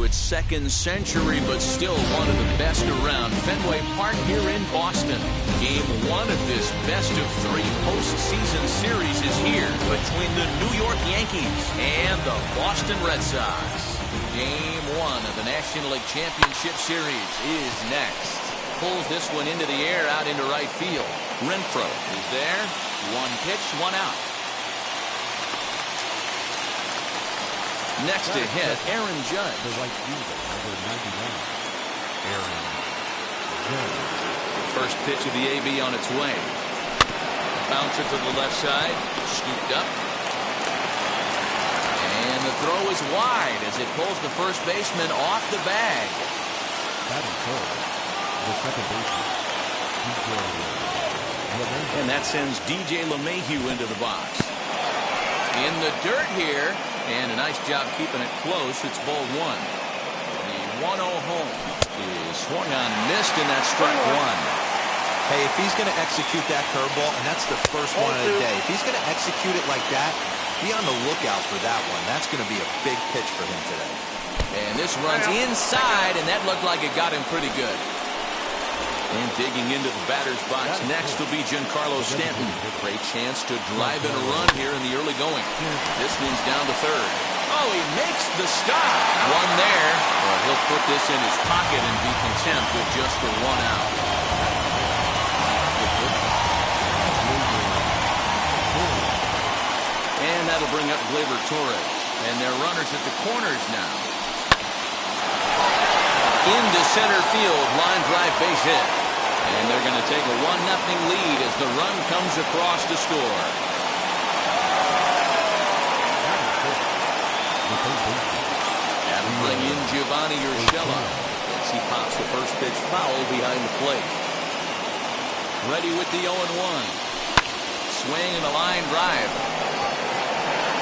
its second century, but still one of the best around. Fenway Park here in Boston. Game 1 of this best-of-3 postseason series is here between the New York Yankees and the Boston Red Sox. Game 1 of the National League Championship Series is next. Pulls this one into the air out into right field. Renfroe is there. One pitch, one out. Next to hit, Aaron Judge. The right fielder, number 99, Aaron Judge. First pitch of the AB on its way. Bouncer to the left side, scooped up. And the throw is wide as it pulls the first baseman off the bag. Batting third, the second baseman, DJ LeMahieu. And that sends DJ LeMahieu into the box. In the dirt here. And a nice job keeping it close. It's ball 1. The 1-0 home is swung on, missed, and that's strike 1. Hey, if he's going to execute that curveball, and that's the first one of the day, if he's going to execute it like that, be on the lookout for that one. That's going to be a big pitch for him today. And this runs inside, and that looked like it got him pretty good. And digging into the batter's box next will be Giancarlo Stanton. Great chance to drive in a run here in the early going. This one's down to third. Oh, he makes the stop. One there. Well, he'll put this in his pocket and be content with just the one out. And that'll bring up Gleyber Torres. And they're runners at the corners now. Into center field, line drive base hit. And they're going to take a 1-0 lead as the run comes across to score. And bring in Giovanni Urshela as he pops the first pitch foul behind the plate. Ready with the 0-1. Swing and a line drive.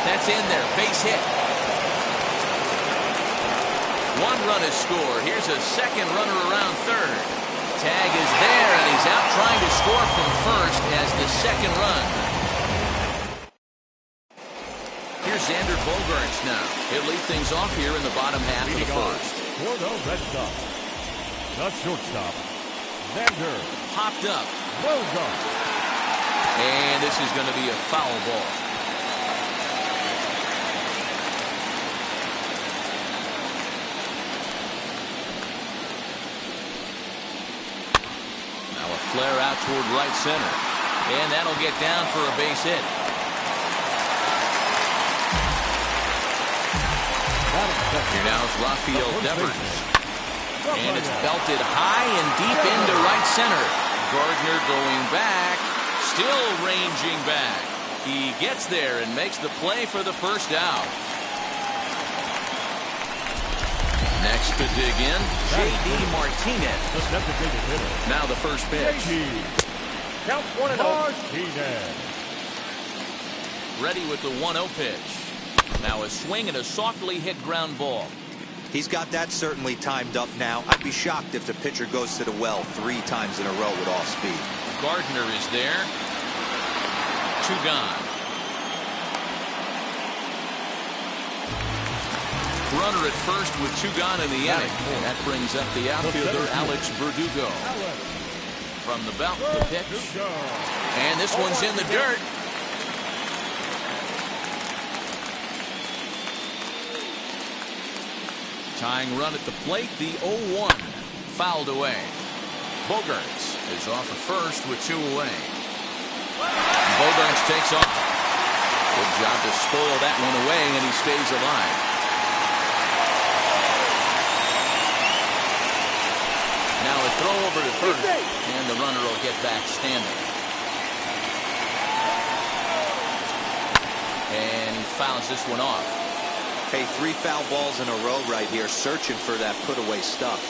That's in there, base hit. One run is scored. Here's a second runner around third. Tag is there, and he's out trying to score from first as the second run. Here's Xander Bogaerts now. He'll lead things off here in the bottom half of the first. For the Red Sox, the shortstop, Xander Popped up. Bogaerts. And this is going to be a foul ball. Flare out toward right center. And that'll get down for a base hit. Here now is Rafael Devers. And it's belted high and deep into right center. Gardner going back. Still ranging back. He gets there and makes the play for the first out. Next to dig in, J.D. Martinez. Now the first pitch. Count 1-0. Martinez. Ready with the 1-0 pitch. Now a swing and a softly hit ground ball. He's got that certainly timed up now. I'd be shocked if the pitcher goes to the well 3 times in a row with off speed. Gardner is there. 2 gone. Runner at first with 2 gone in the inning. And that brings up the outfielder, Alex Verdugo. From the belt, the pitch. And this one's in the dirt. Tying run at the plate, the 0-1. Fouled away. Bogaerts is off at first with 2 away. Bogaerts takes off. Good job to spoil that one away, and he stays alive. Now a throw over to first, and the runner will get back standing. And he fouls this one off. Hey, 3 foul balls in a row right here, searching for that put-away stuff.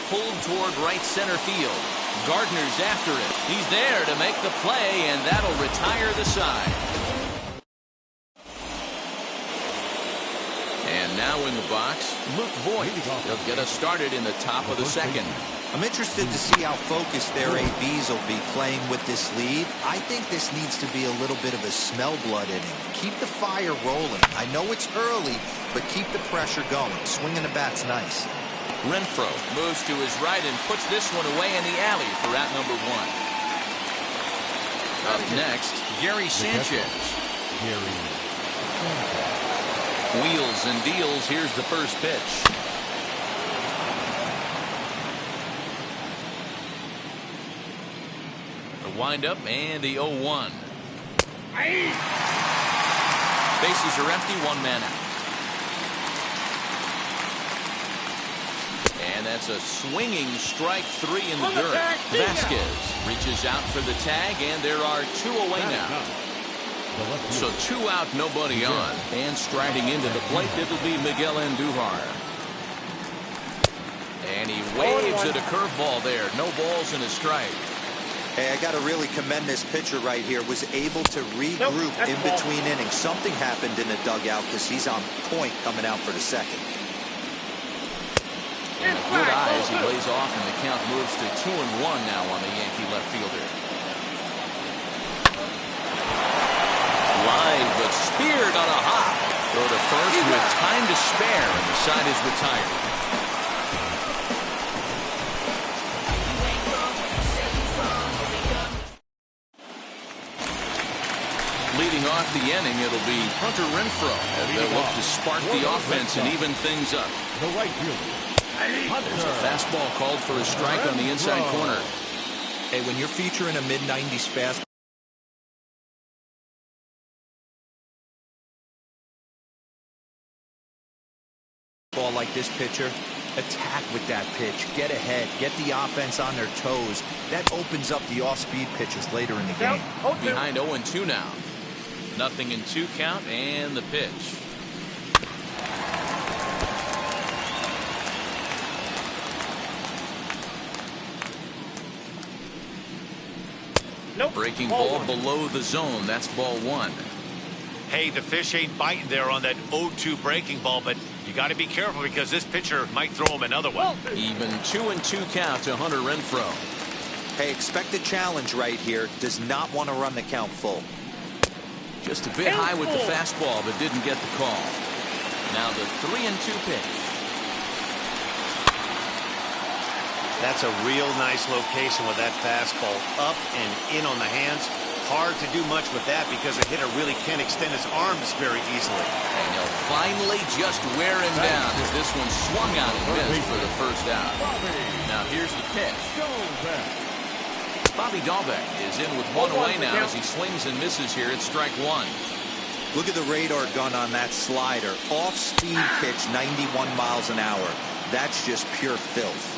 Pulled toward right center field. Gardner's after it. He's there to make the play, and that'll retire the side. And now in the box, Luke Voigt. He'll get us started in the top of the second. I'm interested to see how focused their ABs will be playing with this lead. I think this needs to be a little bit of a smell blood inning. Keep the fire rolling. I know it's early, but keep the pressure going. Swinging the bat's nice. Renfroe moves to his right and puts this one away in the alley for out number 1. Up next, Gary Sanchez. Wheels and deals. Here's the first pitch. Windup and the 0-1. Bases are empty, 1 man out. And that's a swinging strike 3 in the dirt. Vasquez reaches out for the tag, and there are 2 away now. So 2 out, nobody on. And striding into the plate, it'll be Miguel Andujar. And he waves at a curveball there. No balls and a strike. Hey, I got to really commend this pitcher right here. Was able to regroup in between innings. Something happened in the dugout because he's on point coming out for the second. And a good eye as he lays off, and the count moves to 2-1 now on the Yankee left fielder. Line, but speared on a hop. Throw to first with time to spare, and the side is retired. Leading off the inning, it'll be Hunter Renfroe as they'll look to spark the offense and even things up. The right fielder. There's a fastball called for a strike on the inside corner. Hey, when you're featuring a mid-90s fastball like this pitcher, attack with that pitch. Get ahead. Get the offense on their toes. That opens up the off-speed pitches later in the game. Behind 0-2 now. 0-2 count and the pitch. Breaking ball below the zone. That's ball 1. Hey, the fish ain't biting there on that 0-2 breaking ball, but you got to be careful because this pitcher might throw him another one. Even 2-2 count to Hunter Renfroe. Hey, expect a challenge right here. Does not want to run the count full. Just a bit high with the fastball, but didn't get the call. Now the 3-2 pitch. That's a real nice location with that fastball up and in on the hands. Hard to do much with that because a hitter really can't extend his arms very easily. And he'll finally just wear him down as this one swung out and missed for the first out. Now here's the pitch. Bobby Dalbec is in with 1 away now as he swings and misses here at strike 1. Look at the radar gun on that slider. Off-speed pitch, 91 miles an hour. That's just pure filth.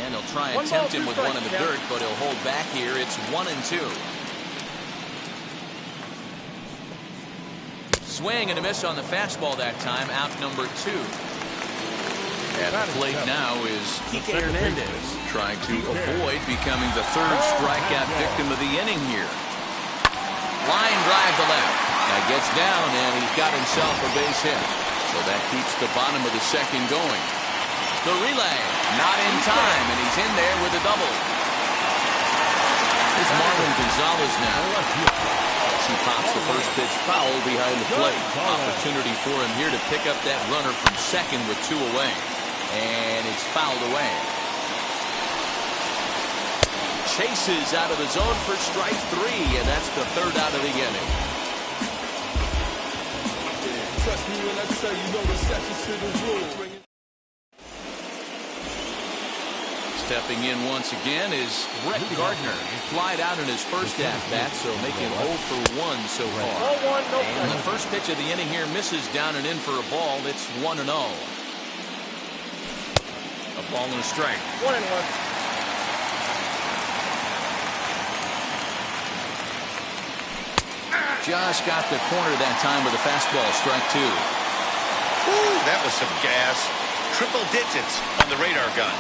And he'll try and tempt him with one in the dirt, but he'll hold back here. It's 1-2. Swing and a miss on the fastball that time. Out number 2. At the plate now is Kike Hernandez, trying to avoid becoming the 3rd strikeout victim of the inning here. Line drive to left. Now gets down, and he's got himself a base hit. So that keeps the bottom of the second going. The relay, not in time, and he's in there with a double. It's Marwin Gonzalez now. As he pops the first pitch foul behind the plate. Opportunity for him here to pick up that runner from second with 2 away. And it's fouled away. Chases out of the zone for strike 3, and that's the 3rd out of the inning. Trust me when I tell you, no exceptions to the rule. Stepping in once again is Brett Gardner. He flied out in his first at-bat, so making 0 for 1 so far. And the first pitch of the inning here misses down and in for a ball. It's 1-0. A ball and a strike. 1-1. Just got the corner that time with a fastball. Strike 2. Woo, that was some gas. Triple digits on the radar gun.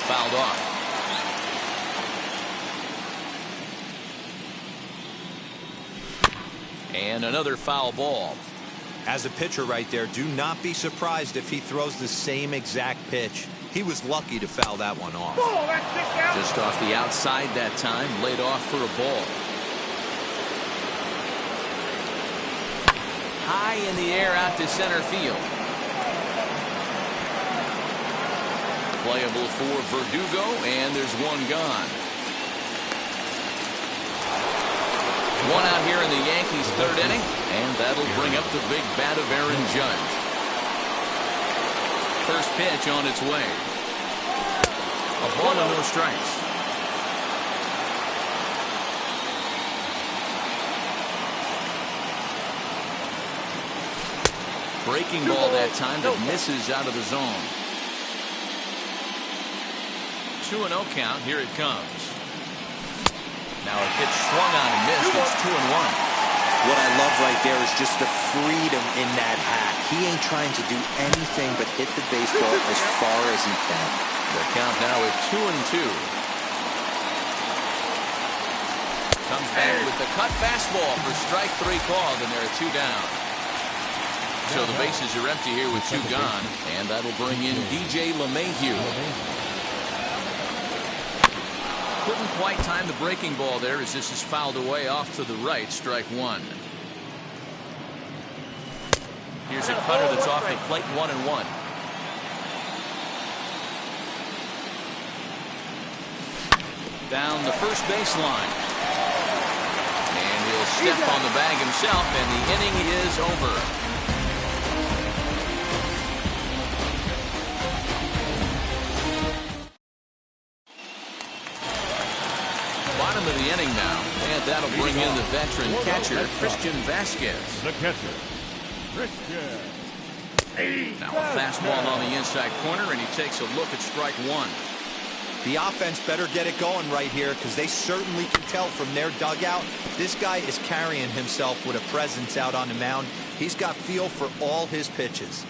Fouled off. And another foul ball. As a pitcher right there, do not be surprised if he throws the same exact pitch. He was lucky to foul that one off. Just off the outside that time, laid off for a ball. High in the air out to center field. Playable for Verdugo, and there's one gone. One out here in the Yankees' third inning, and that'll bring up the big bat of Aaron Judge. First pitch on its way. A ball and no strikes. Breaking ball that time that misses out of the zone. 2-0 count. Here it comes. Now a pitch swung on and missed. It's 2-1. What I love right there is just the freedom in that hack. He ain't trying to do anything but hit the baseball as far as he can. The count now at 2-2. Comes back with the cut fastball for strike 3 called, and there are 2 down. So the bases are empty here with 2 gone, and that'll bring in DJ LeMahieu. Couldn't quite time the breaking ball there as this is fouled away off to the right. Strike 1. Here's a cutter that's off the plate. 1-1. Down the first baseline. And he'll step on the bag himself, and the inning is over. Bottom of the inning now, and that'll bring in the veteran catcher, Christian Vasquez. The catcher, Christian. Now a fastball on the inside corner, and he takes a look at strike 1. The offense better get it going right here, because they certainly can tell from their dugout this guy is carrying himself with a presence out on the mound. He's got feel for all his pitches.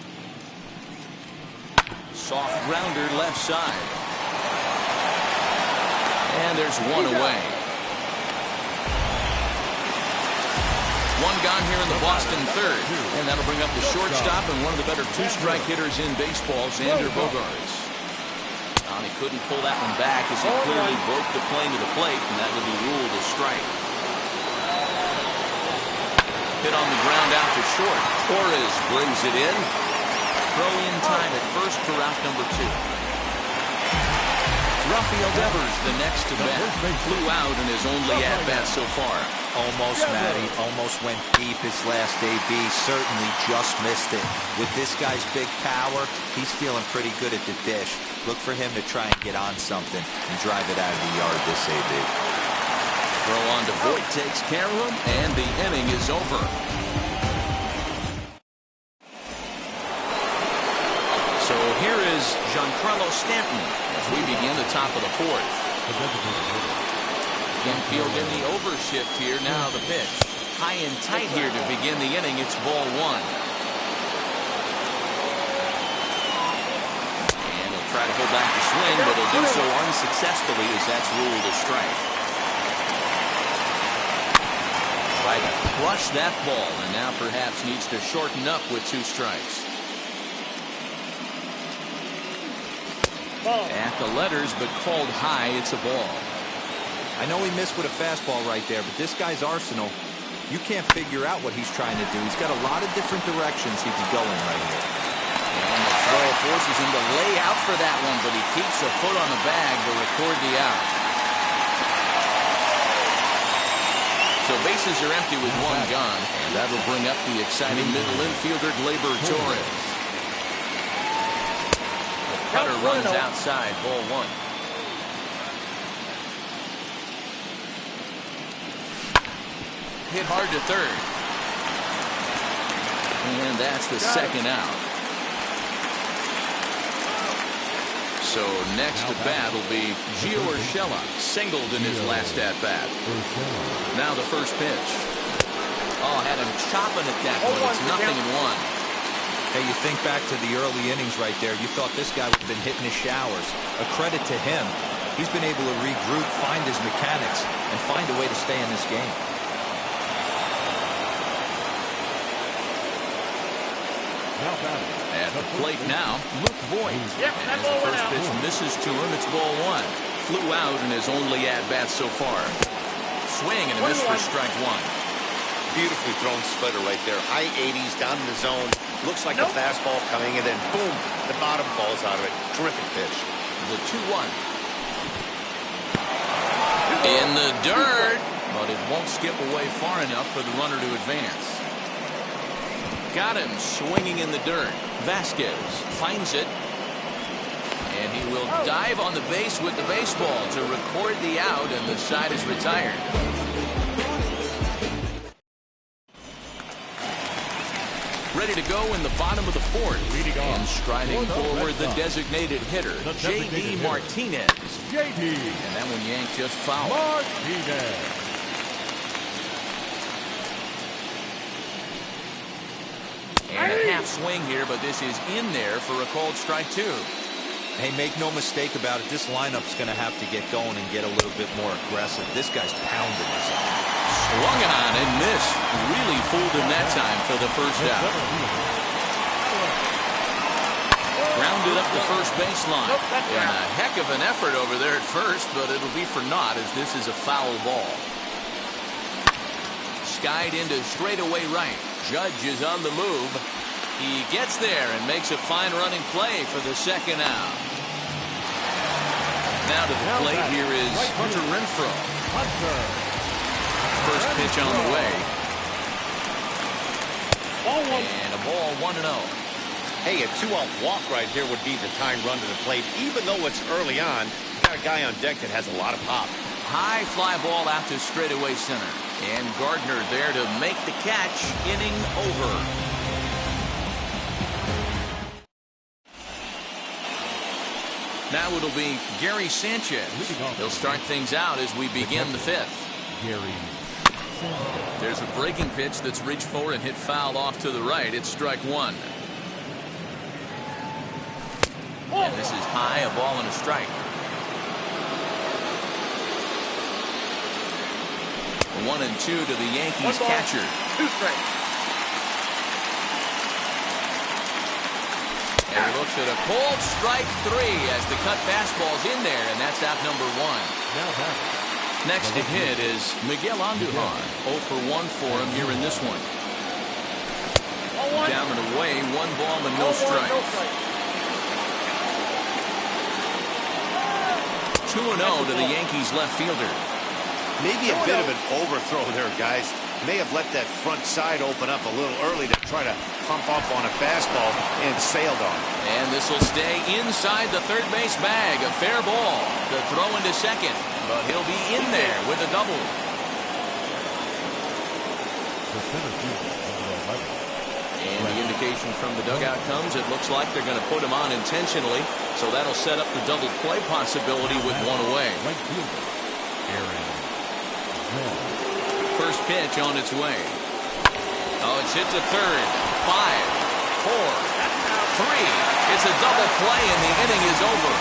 Soft grounder left side. And there's one away. One gone here in the Boston third. And that'll bring up the shortstop and one of the better 2-strike hitters in baseball, Xander Bogaerts. He couldn't pull that one back as he clearly broke the plane to the plate, and that will be ruled a strike. Hit on the ground out to short. Torres brings it in. Throw in time at first for out number 2. Rafael Devers, the next to bat, flew out in his only at-bat so far. Almost, Matty. Almost went deep his last AB. Certainly just missed it. With this guy's big power, he's feeling pretty good at the dish. Look for him to try and get on something and drive it out of the yard this AB. Throw on to Voit takes care of him, and the inning is over. So here is Giancarlo Stanton as we begin the top of the 4th. Infield in the overshift here. Now the pitch. High and tight here to begin the inning. It's ball 1. And he'll try to hold back the swing, but he'll do so unsuccessfully as that's ruled a strike. Try to crush that ball, and now perhaps needs to shorten up with 2 strikes. At the letters, but called high. It's a ball. I know he missed with a fastball right there, but this guy's arsenal, you can't figure out what he's trying to do. He's got a lot of different directions he could go in right here. And the throw forces him to lay out for that one, but he keeps a foot on the bag to record the out. So bases are empty with 1 gone, and that'll bring up the exciting middle infielder, Gleyber Torres. The cutter runs outside, ball 1. Hit hard to third. And that's the second out. So next to bat will be Gio Urshela, singled in his last at-bat. Now the first pitch. Oh, had him chopping at that one. It's 0-1. Hey, you think back to the early innings right there. You thought this guy would have been hitting his showers. A credit to him. He's been able to regroup, find his mechanics, and find a way to stay in this game. At the plate now, Luke Voigt. As the first pitch misses to him, it's ball one. Flew out in his only at-bat so far. Swing and a miss for strike one. Beautifully thrown splitter right there. High 80s down in the zone. Looks like a fastball coming, and then boom, the bottom falls out of it. Terrific pitch. The 2-1. In the dirt, but it won't skip away far enough for the runner to advance. Got him swinging in the dirt. Vasquez finds it. And he will dive on the base with the baseball to record the out, and the side is retired. Ready to go in the bottom of the fourth. And striding forward the designated hitter, J.D. Martinez. J.D. And that one yanked just foul. Martinez. And a half swing here, but this is in there for a called strike two. Hey, make no mistake about it. This lineup's going to have to get going and get a little bit more aggressive. This guy's pounding us. Swung on and missed. Really fooled him that time for the first out. Grounded up the first baseline. And a heck of an effort over there at first, but it'll be for naught as this is a foul ball. Skied into straightaway right. Judge is on the move. He gets there and makes a fine running play for the second out. Now to the plate here is Hunter Renfroe. First pitch on the way. And a ball 1-0. Hey, a 2-out walk right here would be the time run to the plate. Even though it's early on, you got a guy on deck that has a lot of pop. High fly ball out to straightaway center. And Gardner there to make the catch. Inning over. Now it'll be Gary Sanchez. He'll start things out as we begin the fifth. Gary. There's a breaking pitch that's reached for and hit foul off to the right. It's strike one. And this is high, a ball and a strike. 1-2 to the Yankees catcher. 2 strikes. And he looks at a cold strike 3 as the cut fastball's in there, and that's out number 1. Next to hit is Miguel Andujar. 0 for 1 for him here in this one. Down and away, 1 ball and no strikes. 2-0 to the Yankees left fielder. Maybe a bit of an overthrow there, guys. May have let that front side open up a little early to try to pump up on a fastball and sailed on. And this will stay inside the third base bag. A fair ball. The throw into second, but he'll be in there with a double. And the indication from the dugout comes, it looks like they're going to put him on intentionally, so that'll set up the double play possibility with 1 away. First pitch on its way. Oh, it's hit to third. 5, 4, 3. It's a double play and the inning is over.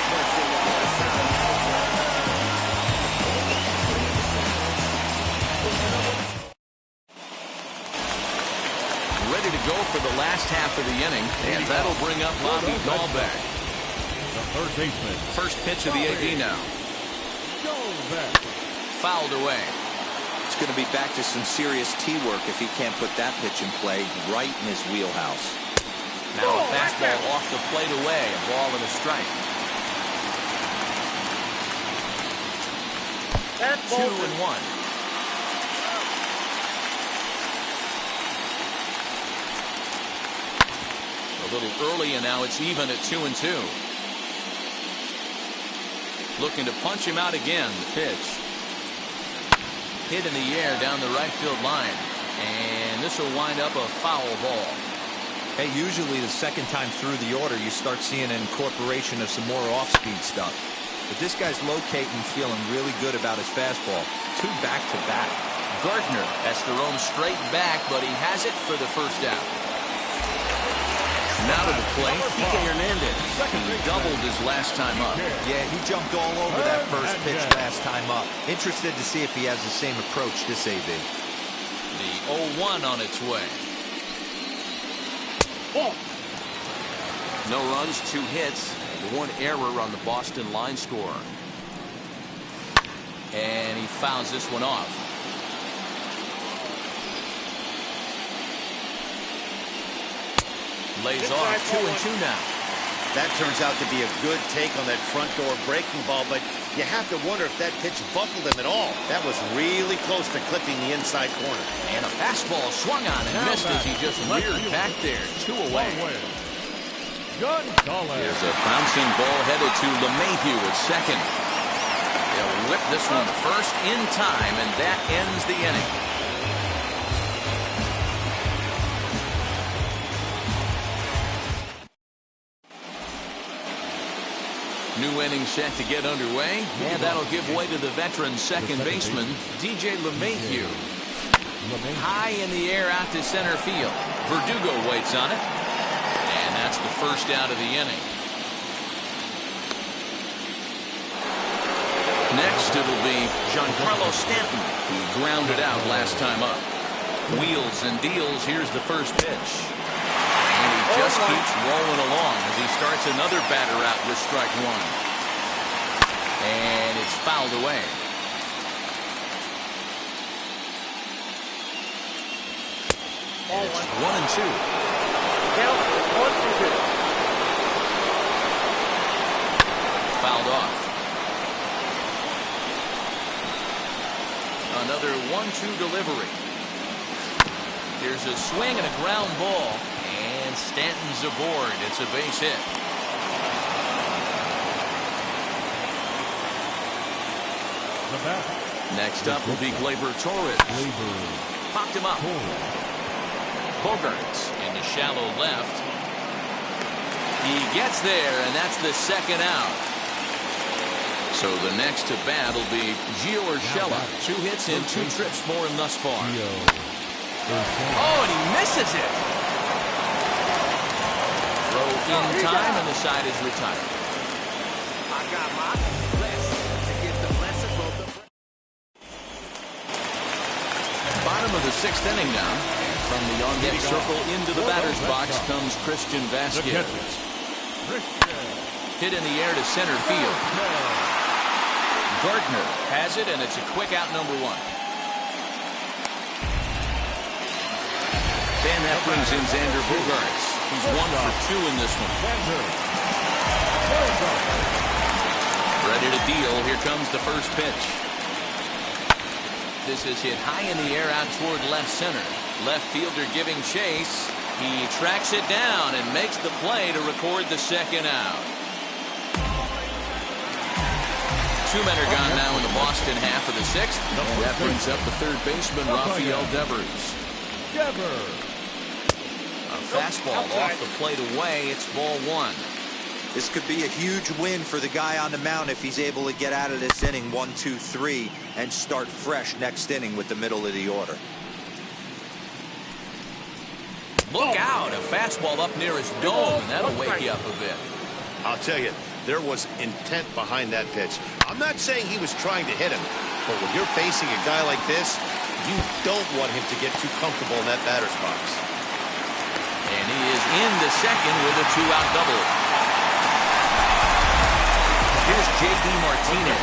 Ready to go for the last half of the inning, and that'll bring up Bobby Dahlbeck. The third baseman. First pitch of the AB now. Fouled away. It's going to be back to some serious T-work if he can't put that pitch in play right in his wheelhouse. Now a fastball off the plate away. A ball and a strike. 2-1. A little early, and now it's even at 2-2. Looking to punch him out again. The pitch. Hit in the air down the right field line. And this will wind up a foul ball. Hey, usually the second time through the order, you start seeing an incorporation of some more off-speed stuff. But this guy's locating, feeling really good about his fastball. 2 back-to-back. Gardner has to roam straight back, but he has it for the first out. Now to the plate, Kike Hernandez. He doubled his last time up. Yeah, he jumped all over that first pitch last time up. Interested to see if he has the same approach this AB. The 0-1 on its way. No runs, 2 hits, and 1 error on the Boston line score. And he fouls this one off. Lays off 2-2 now. That turns out to be a good take on that front door breaking ball, but you have to wonder if that pitch buckled him at all. That was really close to clipping the inside corner. And a fastball swung on and missed as he just reared back there. 2 away. There's a bouncing ball headed to LeMahieu at second. They'll whip this one to first in time, and that ends the inning. New inning set to get underway, and that'll give way to the veteran second baseman, DJ LeMahieu. High in the air out to center field. Verdugo waits on it, and that's the first out of the inning. Next, it'll be Giancarlo Stanton, who grounded out last time up. Wheels and deals. Here's the first pitch. And he just keeps rolling along as he starts another batter out with strike 1. And it's fouled away. And it's 1-2. Fouled off. Another 1-2 delivery. Here's a swing and a ground ball. And Stanton's aboard. It's a base hit. Next up will be Gleyber Torres. Popped him up. Bogaerts into shallow left. He gets there, and that's the second out. So the next to bat will be Gio Urshela. 2 hits and 2 trips for him thus far. Oh, and he misses it. Throw in time, and the side is retired. I got my blessing to get the blessing from the bottom of the 6th inning now. From the on-deck circle into the batter's box comes Christian Vasquez. Hit in the air to center field. Gardner has it, and it's a quick out, number 1. And that brings in Xander Bogaerts. He's 1 for 2 in this one. Ready to deal. Here comes the first pitch. This is hit high in the air out toward left center. Left fielder giving chase. He tracks it down and makes the play to record the second out. 2 men are gone now in the Boston half of the 6th. And that brings up the third baseman, Rafael Devers. A fastball off the plate away. It's ball 1. This could be a huge win for the guy on the mound if he's able to get out of this inning 1, 2, 3 and start fresh next inning with the middle of the order. Look out. A fastball up near his dome, and that'll wake you up a bit. I'll tell you, there was intent behind that pitch. I'm not saying he was trying to hit him, but when you're facing a guy like this, you don't want him to get too comfortable in that batter's box. And he is in the second with a 2-out double. Here's J.D. Martinez.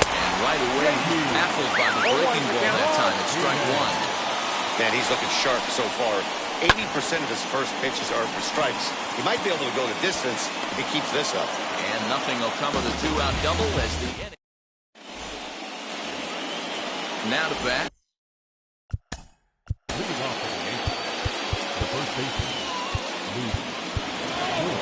And right away, he's baffled by the breaking ball that time. It's strike 1. Man, he's looking sharp so far. 80% of his first pitches are for strikes. He might be able to go the distance if he keeps this up. And nothing will come of the 2-out double as the inning. Now to bat. Leading off for the 8th, the first baseman, Luis Gil.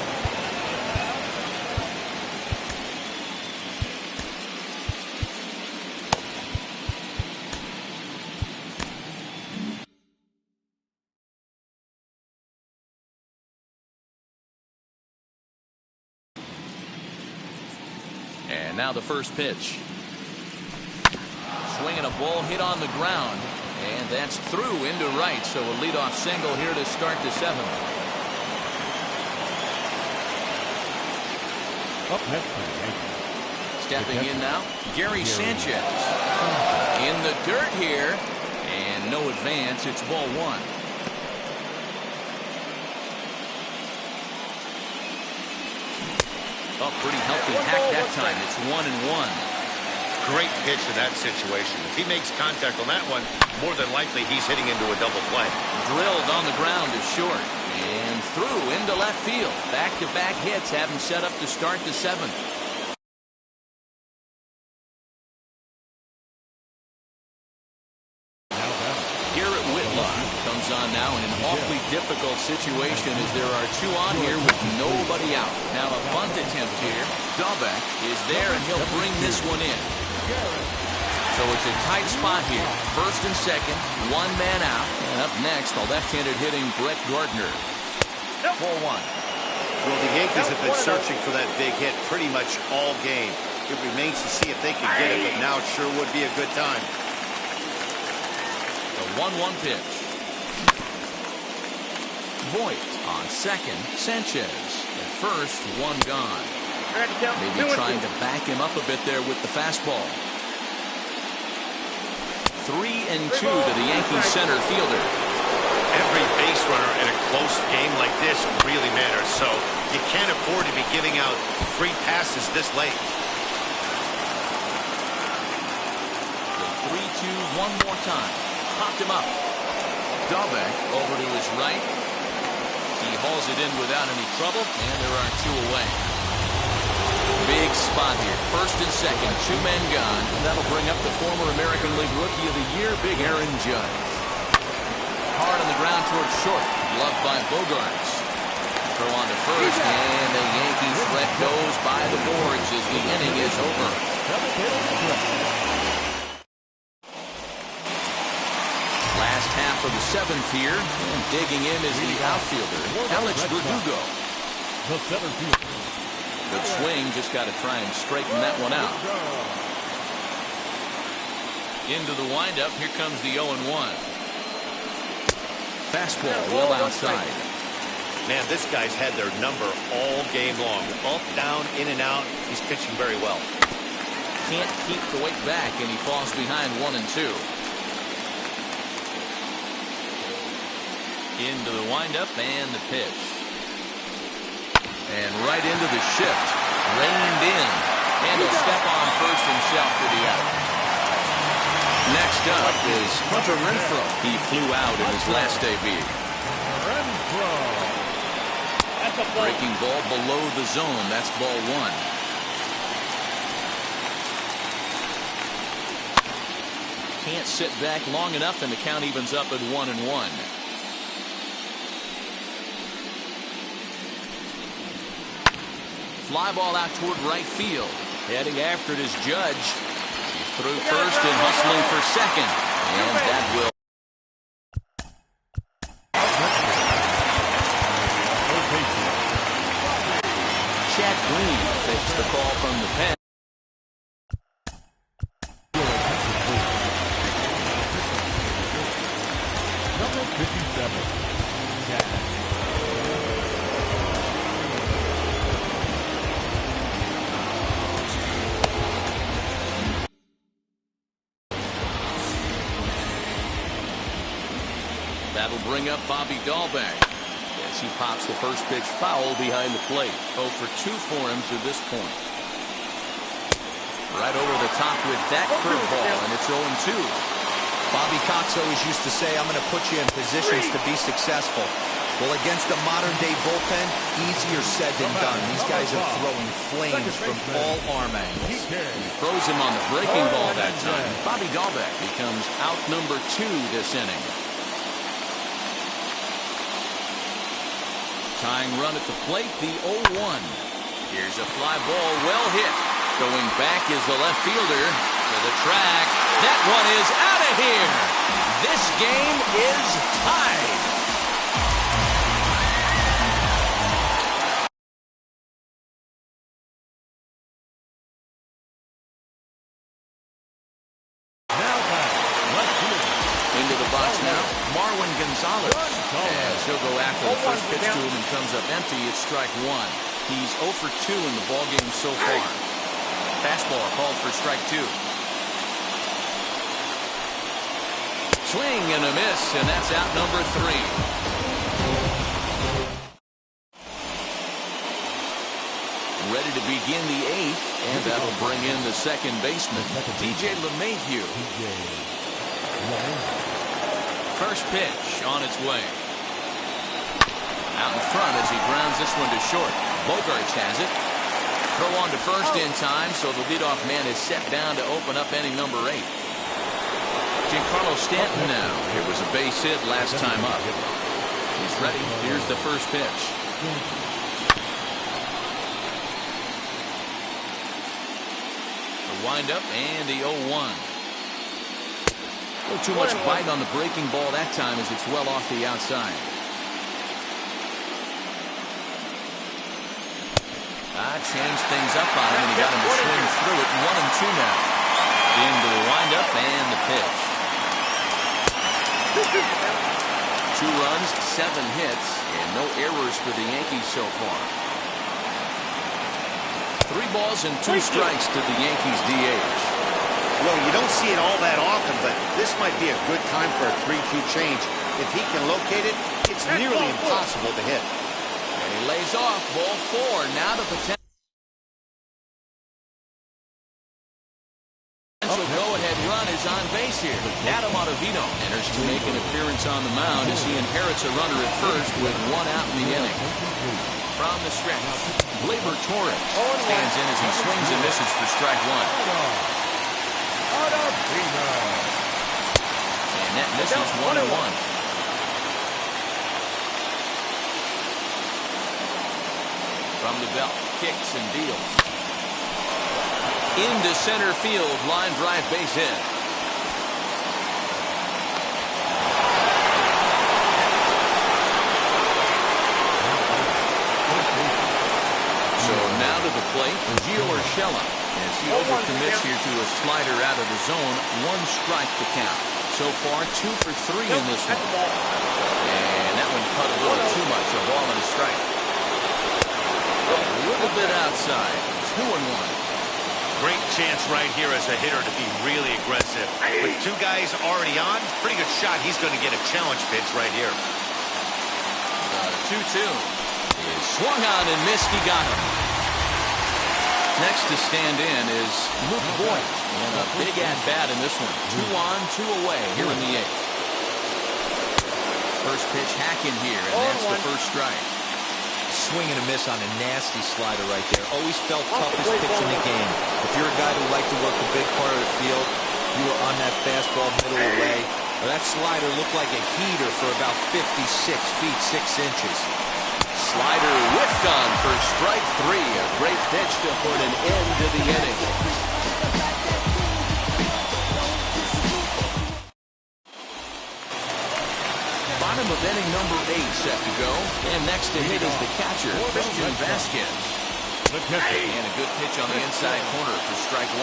And now the first pitch. Swinging a ball hit on the ground. And that's through into right. So a leadoff single here to start the 7th. Up next for the 8th. Stepping in now, Gary Sanchez. In the dirt here. And no advance. It's ball 1. Oh, pretty healthy hack that time. It's 1-1. Great pitch in that situation. If he makes contact on that one, more than likely he's hitting into a double play. Drilled on the ground is short. And through into left field. Back-to-back hits have him set up to start the seventh. Garrett Whitlock comes on now in an awfully difficult situation as there are two on here with nobody out. Now a bunt attempt here. Dalbec is there and he'll bring this one in. So it's a tight spot here. First and second, one man out. And up next, the left-handed hitting Brett Gardner. 4-1. Well, the Yankees have been searching for that big hit pretty much all game. It remains to see if they can get it, but now it sure would be a good time. The 1-1 pitch. Voit on second. Sanchez at first, one gone. Maybe trying to back him up a bit there with the fastball. 3-2 to the Yankees center fielder. Every base runner in a close game like this really matters, so you can't afford to be giving out free passes this late. The 3-2 one more time. Popped him up. Dalbec over to his right. He hauls it in without any trouble, and there are two away. Big spot here. First and second, two men gone. That'll bring up the former American League Rookie of the Year, Big Aaron Judge. Hard on the ground towards short. Gloved by Bogaerts. Throw on to first, and the Yankee threat goes by the boards as the inning is over. Last half of the seventh here, and digging in is the outfielder, Alex Verdugo. The center fielder. Good swing, just got to try and straighten that one out. Into the windup, here comes the 0-1. Fastball well outside. Man, this guy's had their number all game long. Up, down, in and out. He's pitching very well. Can't keep the weight back, and he falls behind 1-2. Into the windup and the pitch. And right into the shift. Reined in. And he'll step on first himself for the out. Next up is Hunter Renfroe. He flew out in his last debut. Breaking ball below the zone. That's ball one. Can't sit back long enough, and the count evens up at 1-1. Fly ball out toward right field. Heading after it is Judge. He's through first and hustling for second. And that will. Chad Green takes the call from the pen. Number 57. That'll bring up Bobby Dalbec as he pops the first pitch foul behind the plate. 0 for 2 for him to this point. Right over the top with that curveball, and it's 0-2. Bobby Cox always used to say, I'm going to put you in positions to be successful. Well, against the modern-day bullpen, easier said than done. These guys are throwing flames from all arm angles. He throws him on the breaking ball that time. Bobby Dalbec becomes out number 2 this inning. Tying run at the plate, the 0-1. Here's a fly ball, well hit. Going back is the left fielder to the track. That one is out of here. This game is tied. Into the box now, Marwin Gonzalez. As he'll go after the first pitch to him and comes up empty, it's strike one. He's 0 for 2 in the ballgame so far. Fastball called for strike 2. Swing and a miss, and that's out number 3. ready to begin the 8th, and that'll bring in the second baseman, DJ LeMahieu. First pitch on its way. Out in front as he grounds this one to short. Bogaerts has it. Throw on to first in time, so the leadoff man is set down to open up inning number 8. Giancarlo Stanton now. Here was a base hit last time up. He's ready. Here's the first pitch. The windup and the 0-1. A little too much bite on the breaking ball that time as it's well off the outside. Changed things up on him, and he got him to swing through it. 1-2 now. Into the windup and the pitch. 2 runs, 7 hits, and no errors for the Yankees so far. 3 balls and 2 strikes to the Yankees DH. Well, you don't see it all that often, but this might be a good time for a 3-2 change. If he can locate it, it's nearly impossible to hit. And he lays off, ball 4. Now the potential go-ahead run is on base here. Adam Ottavino enters to make an appearance on the mound as he inherits a runner at first with 1 out in the inning. From the stretch, Gleyber Torres stands in as he swings and misses for strike 1. And that misses 1-1. From the belt, kicks and deals. Into center field, line drive base hit. So now to the plate, Gio Urshela, as he overcommits here to a slider out of the zone. 1 strike to count. So far, 2 for 3 in this one. And that one cut a little too much. A ball and a strike. A little bit outside. 2-1. Great chance right here as a hitter to be really aggressive. With 2 guys already on, pretty good shot. He's going to get a challenge pitch right here. The 2-2 is swung on and missed. He got him. Next to stand in is Luke Voit. And a big at-bat in this one. 2 on, 2 away here in the 8th. First pitch hacking here, and that's the first strike. Swing and a miss on a nasty slider right there. Always felt toughest pitch in the game. If you're a guy who liked to work a big part of the field, you were on that fastball middle away. Well, that slider looked like a heater for about 56 feet 6 inches. Slider whiffed on for strike 3. A great pitch to put an end to the inning. Bottom of inning number 8 set to go. And next to hit is the catcher, Christian Vasquez. And a good pitch on the inside corner for strike 1.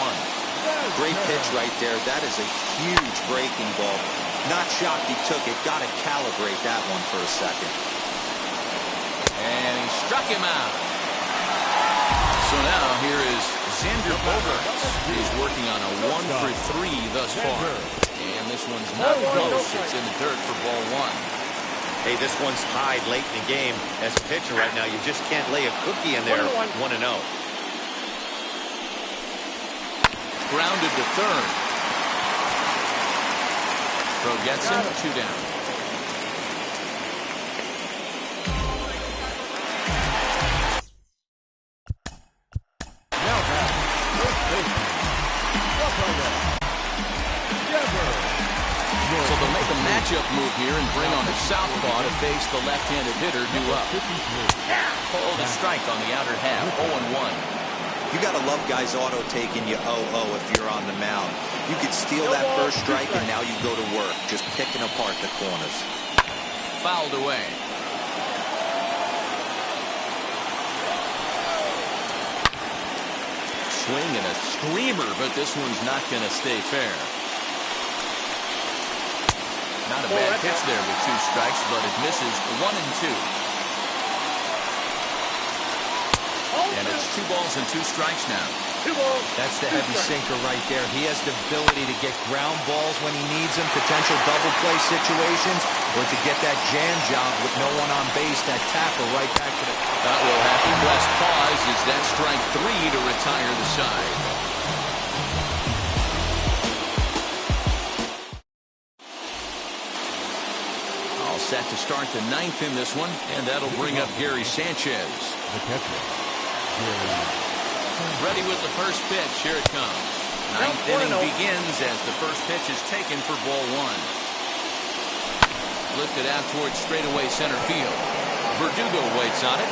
Great pitch right there. That is a huge breaking ball. Not shocked he took it. Got to calibrate that one for a second. And he struck him out. So now here is Xander Bogaerts. He's working on a 1 for 3 thus far. And this one's not close. It's in the dirt for ball 1. Hey, this one's tied late in the game. As a pitcher right now, you just can't lay a cookie in there. 1-0. Grounded to third. Throw gets him. 2 down. So they'll make a matchup move here and bring on a southpaw to face the left-handed hitter due up. Called a strike on the outer half. 0-1. You got to love guys auto-taking you 0-0 if you're on the mound. You could steal that first strike, and now you go to work, just picking apart the corners. Fouled away. Swing and a screamer, but this one's not going to stay fair. Not a bad pitch there with 2 strikes, but it misses 1-2. And it's 2 balls and 2 strikes now. That's the heavy sinker right there. He has the ability to get ground balls when he needs them, potential double play situations, or to get that jam job with no one on base, that tapper right back to the That will have to press pause as that strike 3 to retire the side. All set to start the 9th in this one, and that'll bring up Gary Sanchez. The catcher, Gary. Ready with the first pitch. Here it comes. 9th inning begins as the first pitch is taken for ball 1. Lifted out towards straightaway center field. Verdugo waits on it.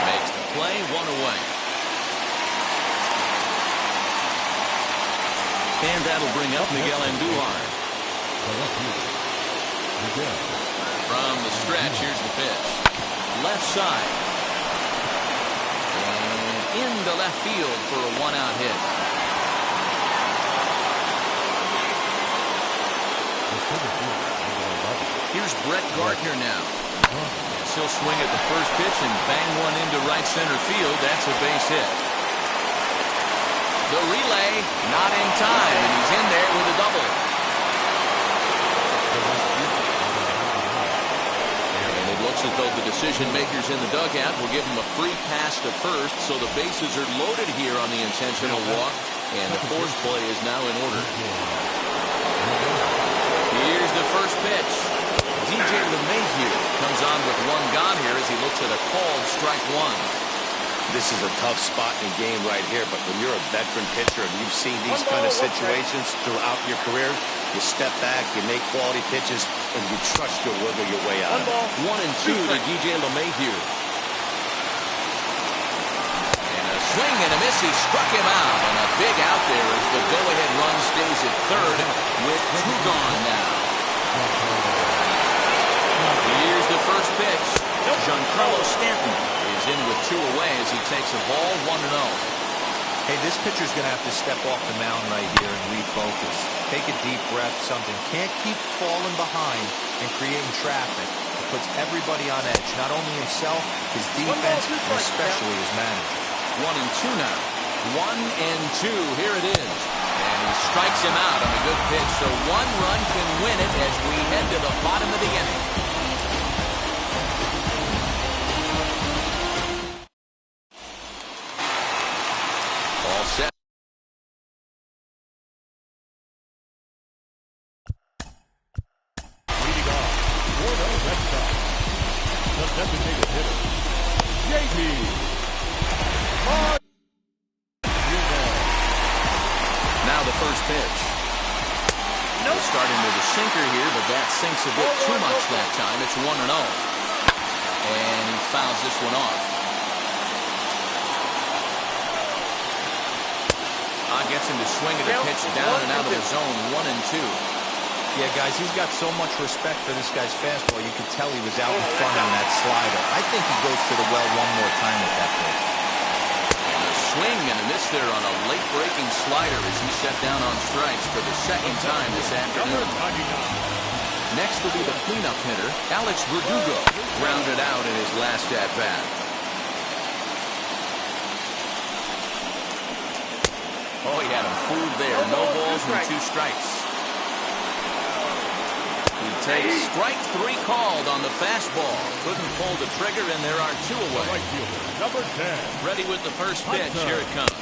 Makes the play, 1 away. And that'll bring up Miguel Andujar. From the stretch, here's the pitch. Left side. And into left field for a 1-out hit. Here's Brett Gardner now. He'll swing at the first pitch and bang one into right center field. That's a base hit. The relay, not in time, and he's in there with a double. And it looks as though the decision makers in the dugout will give him a free pass to first, so the bases are loaded here on the intentional walk, and the force play is now in order. Here's the first pitch. DJ LeMahieu comes on with 1 gone here as he looks at a called strike 1. This is a tough spot in the game right here, but when you're a veteran pitcher and you've seen these kind of situations throughout your career, you step back, you make quality pitches, and you trust you'll wiggle your way out. 1 and 2 to DJ LeMahieu. And a swing and a miss. He struck him out, and a big out there as the go-ahead run stays at third with 2 gone now. Here's the first pitch. Giancarlo Stanton is in with 2 away as he takes a ball, 1-0. Hey, this pitcher's going to have to step off the mound right here and refocus. Take a deep breath, something. Can't keep falling behind and creating traffic. It puts everybody on edge, not only himself, his defense, and especially his manager. 1 and 2 now. 1 and 2. Here it is. And he strikes him out on a good pitch. So 1 run can win it as we head to the bottom of the inning. All set. Leading off for the Red Sox, the designated hitter, J.P. Now the first pitch. Starting with a sinker here, but that sinks a bit too much that time. It's 1-0. And he fouls this one off. Gets him to swing at a pitch down and out of the zone. 1 and 2. Yeah, guys, he's got so much respect for this guy's fastball. You could tell he was out in front on that slider. I think he goes to the well 1 more time with that pitch. And a swing and a miss there on a late-breaking slider as he set down on strikes for the 2nd time this afternoon. Next will be the cleanup hitter, Alex Verdugo, grounded out in his last at-bat. Oh, he had him fooled there. No balls and 2 strikes. He takes strike 3 called on the fastball. Couldn't pull the trigger, and there are 2 away. Right fielder, number 10. Ready with the first pitch. Here it comes.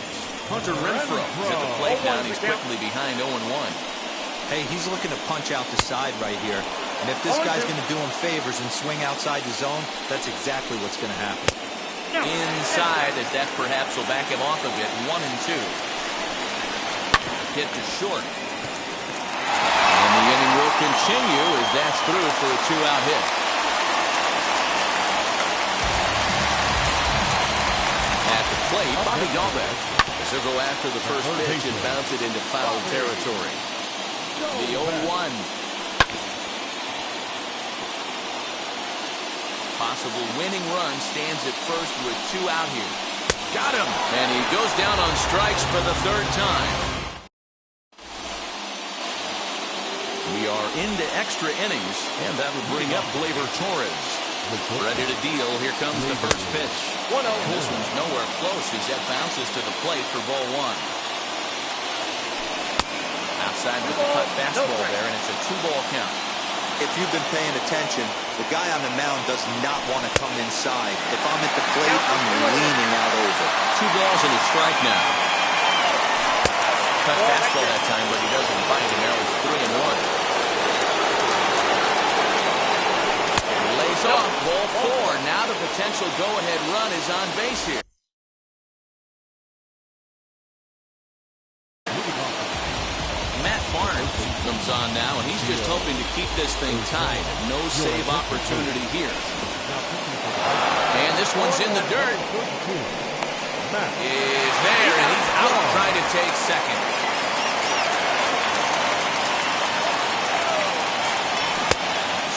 Hunter Renfroe is at the plate now. He's quickly behind 0-1. Hey, he's looking to punch out the side right here. And if this guy's going to do him favors and swing outside the zone, that's exactly what's going to happen. Inside, as that perhaps will back him off a bit. 1 and 2. Hit to short. And the inning will continue as that's through for a 2-out hit. At the plate, Bobby Dalbec as he'll go after the first pitch and bounce it into foul territory. The 0-1. Possible winning run stands at first with 2 out here. Got him! And he goes down on strikes for the 3rd time. We are into extra innings, and that will bring up Gleyber Torres. Ready to deal. Here comes the first pitch. And this one's nowhere close as that bounces to the plate for ball 1. Outside with the cut fastball there, and it's a 2-ball count. If you've been paying attention, the guy on the mound does not want to come inside. If I'm at the plate, I'm leaning out over. 2 balls and a strike now. Cut fastball that time, but he doesn't bite, and now it's 3-1. And lays off ball 4. Now the potential go-ahead run is on base here. Matt Barnes comes on now, and he's just hoping to keep this thing tied. No save opportunity here. And this one's in the dirt. Is there, and he's out trying to take second.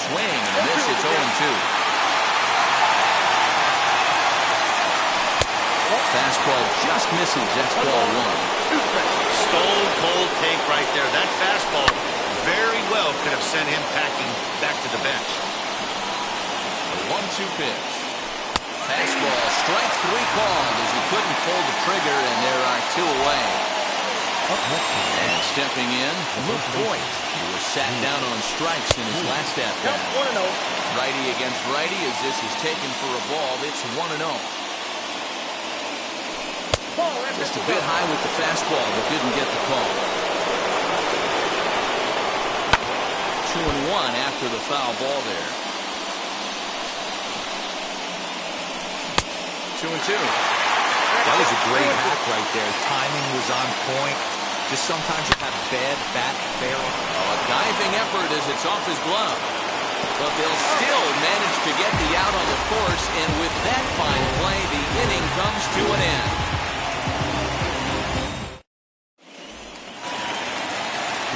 Swing and a miss. It's 0-2. Fastball just misses. That's ball 1. Stone cold take right there. That fastball very well could have sent him packing back to the bench. The 1-2 pitch. Fastball, strike 3 called as he couldn't pull the trigger, and there are 2 away. And stepping in, Luke Voit. He was sat down on strikes in his last at-bat. Righty against righty as this is taken for a ball. It's 1-0. Just a bit high with the fastball, but didn't get the call. 2-1 after the foul ball there. 2-2. That was a great hack right there. Timing was on point. Just sometimes you have bad bat barrel. A diving effort as it's off his glove. But they'll still manage to get the out on the course, and with that fine play, the inning comes to an end.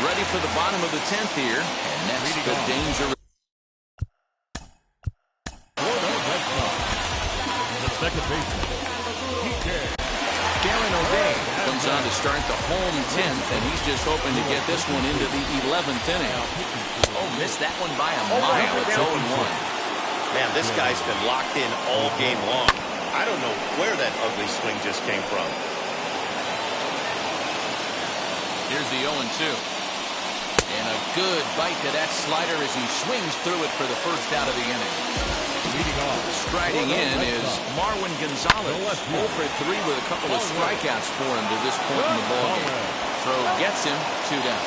Ready for the bottom of the 10th here, and next the danger. The second baseman, Darren O'Day comes on to start the home 10th, and he's just hoping to get this one into the 11th inning. Oh, missed that one by a mile. It's 0-1. Man, this guy's been locked in all game long. I don't know where that ugly swing just came from. Here's the 0-2. And a good bite to that slider as he swings through it for the first out of the inning. leading off. Striding in is Marwin Gonzalez. 0 for 3 with a couple of strikeouts for him to this point in the ballgame. Throw gets him 2 down.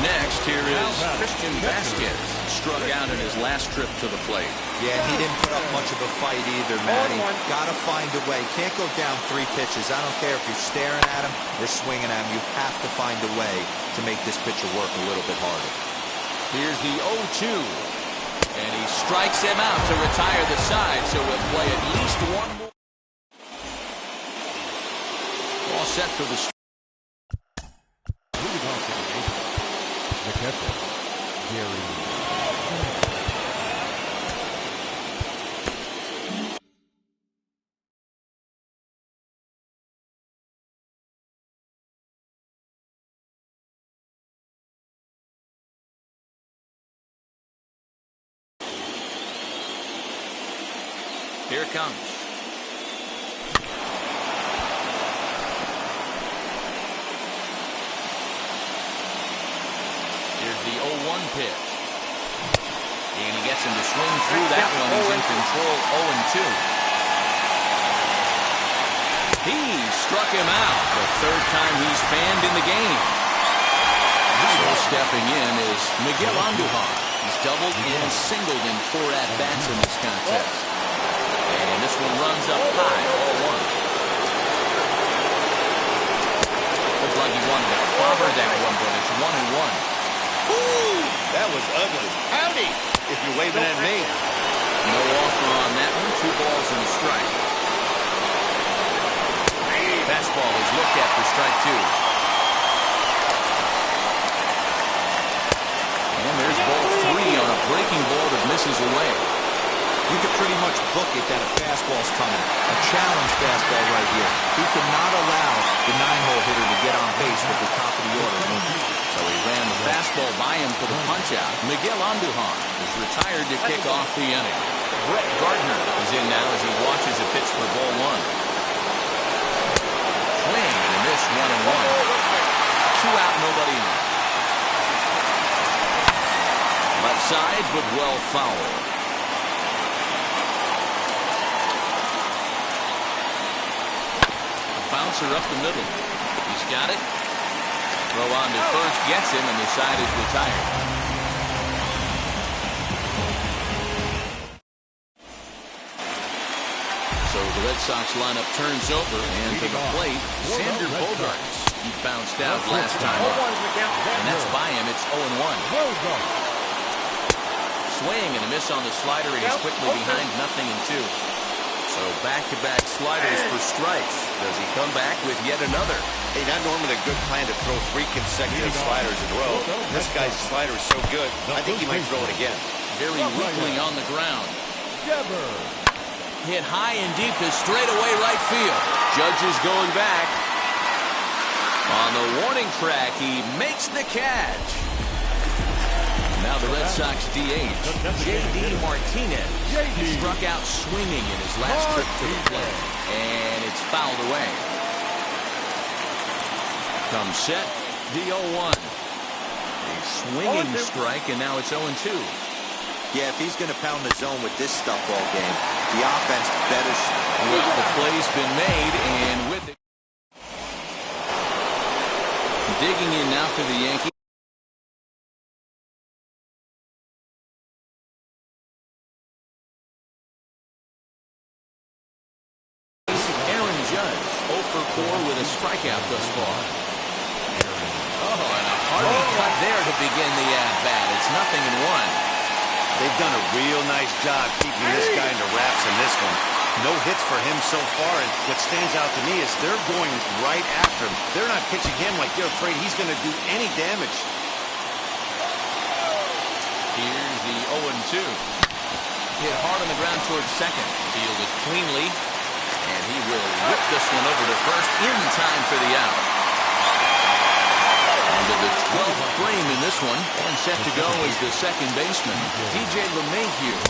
Next, here is Christian Vasquez. Struck out in his last trip to the plate. Yeah, he didn't put up much of a fight either, Matty. Gotta find a way. Can't go down 3 pitches. I don't care if you're staring at him or swinging at him. You have to find a way to make this pitcher work a little bit harder. Here's the 0-2. And he strikes him out to retire the side, so we'll play at least one more. All set for the... Moving on to the catcher, Gary. Here it comes. Here's the 0-1 pitch. And he gets him to swing through that one. He's in control. 0-2. He struck him out. The 3rd time he's fanned in the game. So stepping in is Miguel Andujar. He's doubled and singled in 4 at-bats in this contest. And this one runs up high, 0-1. Looked like he wanted to clobber that one, but it's 1-1. Ooh, that was ugly. Howdy, if you're waving at me. No offer on that one. 2 balls and a strike. Fastball is looked at for strike 2. And there's ball 3 on a breaking ball that misses away. You could pretty much book it that a fastball's coming. A challenge fastball right here. He could not allow the 9-hole hitter to get on base with the top of the order moving. So he ran the fastball by him for the punch-out. Miguel Andujar is retired to kick off the inning. Brett Gardner is in now as he watches a pitch for ball 1. Swing and a miss, 1-1. 2 out, nobody on. inside, but well fouled. A bouncer up the middle. He's got it. Throw on to first, gets him, and the side is retired. So the Red Sox lineup turns over, and to the plate, Xander Bogaerts. He bounced out last time up, and that's by him. It's 0-1. Swing and a miss on the slider, and he's quickly behind 0-2. So back-to-back sliders for strikes. Does he come back with yet another? Hey, not normally a good plan to throw 3 consecutive sliders in a row. This guy's slider is so good, I think he might throw it again. Very weakly on the ground. Hit high and deep to straightaway right field. Judge is going back. On the warning track, he makes the catch. Now the Red Sox DH, J.D. Martinez. He struck out swinging in his last trip to the plate. And it's fouled away. Comes set, the 0-1. A swinging strike, and now it's 0-2. Yeah, if he's going to pound the zone with this stuff all game, the offense better. Well, the play's been made, and with it. Digging in now for the Yankees. Aaron Judge, 0 for 4 with a strikeout thus far. Oh, and a hearty cut there to begin the at-bat. It's 0-1. They've done a real nice job keeping this guy into wraps in this one. No hits for him so far, and what stands out to me is they're going right after him. They're not pitching him like they're afraid he's going to do any damage. Here's the 0-2. Hit hard on the ground towards second. Fielded cleanly, and he will whip this one over to first in time for the out. Into the 12th frame in this one, and set to go is the second baseman, DJ LeMahieu.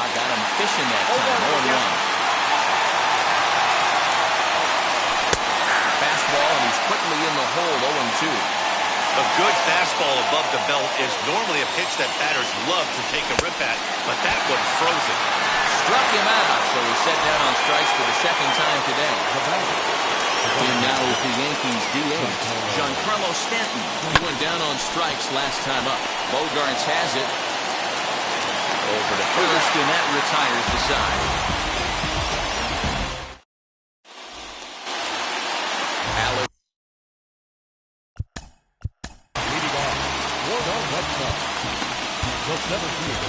Got him fishing that time, 0-1. Fastball, and he's quickly in the hole, 0-2. A good fastball above the belt is normally a pitch that batters love to take a rip at, but that one froze it. Struck him out, so he's set down on strikes for the second time today. In now is the Yankees DH, Giancarlo Stanton. He went down on strikes last time up. Bogaerts has it. Over to first, and that retires the side. Allen. Leading off, Red Sox. The 17th.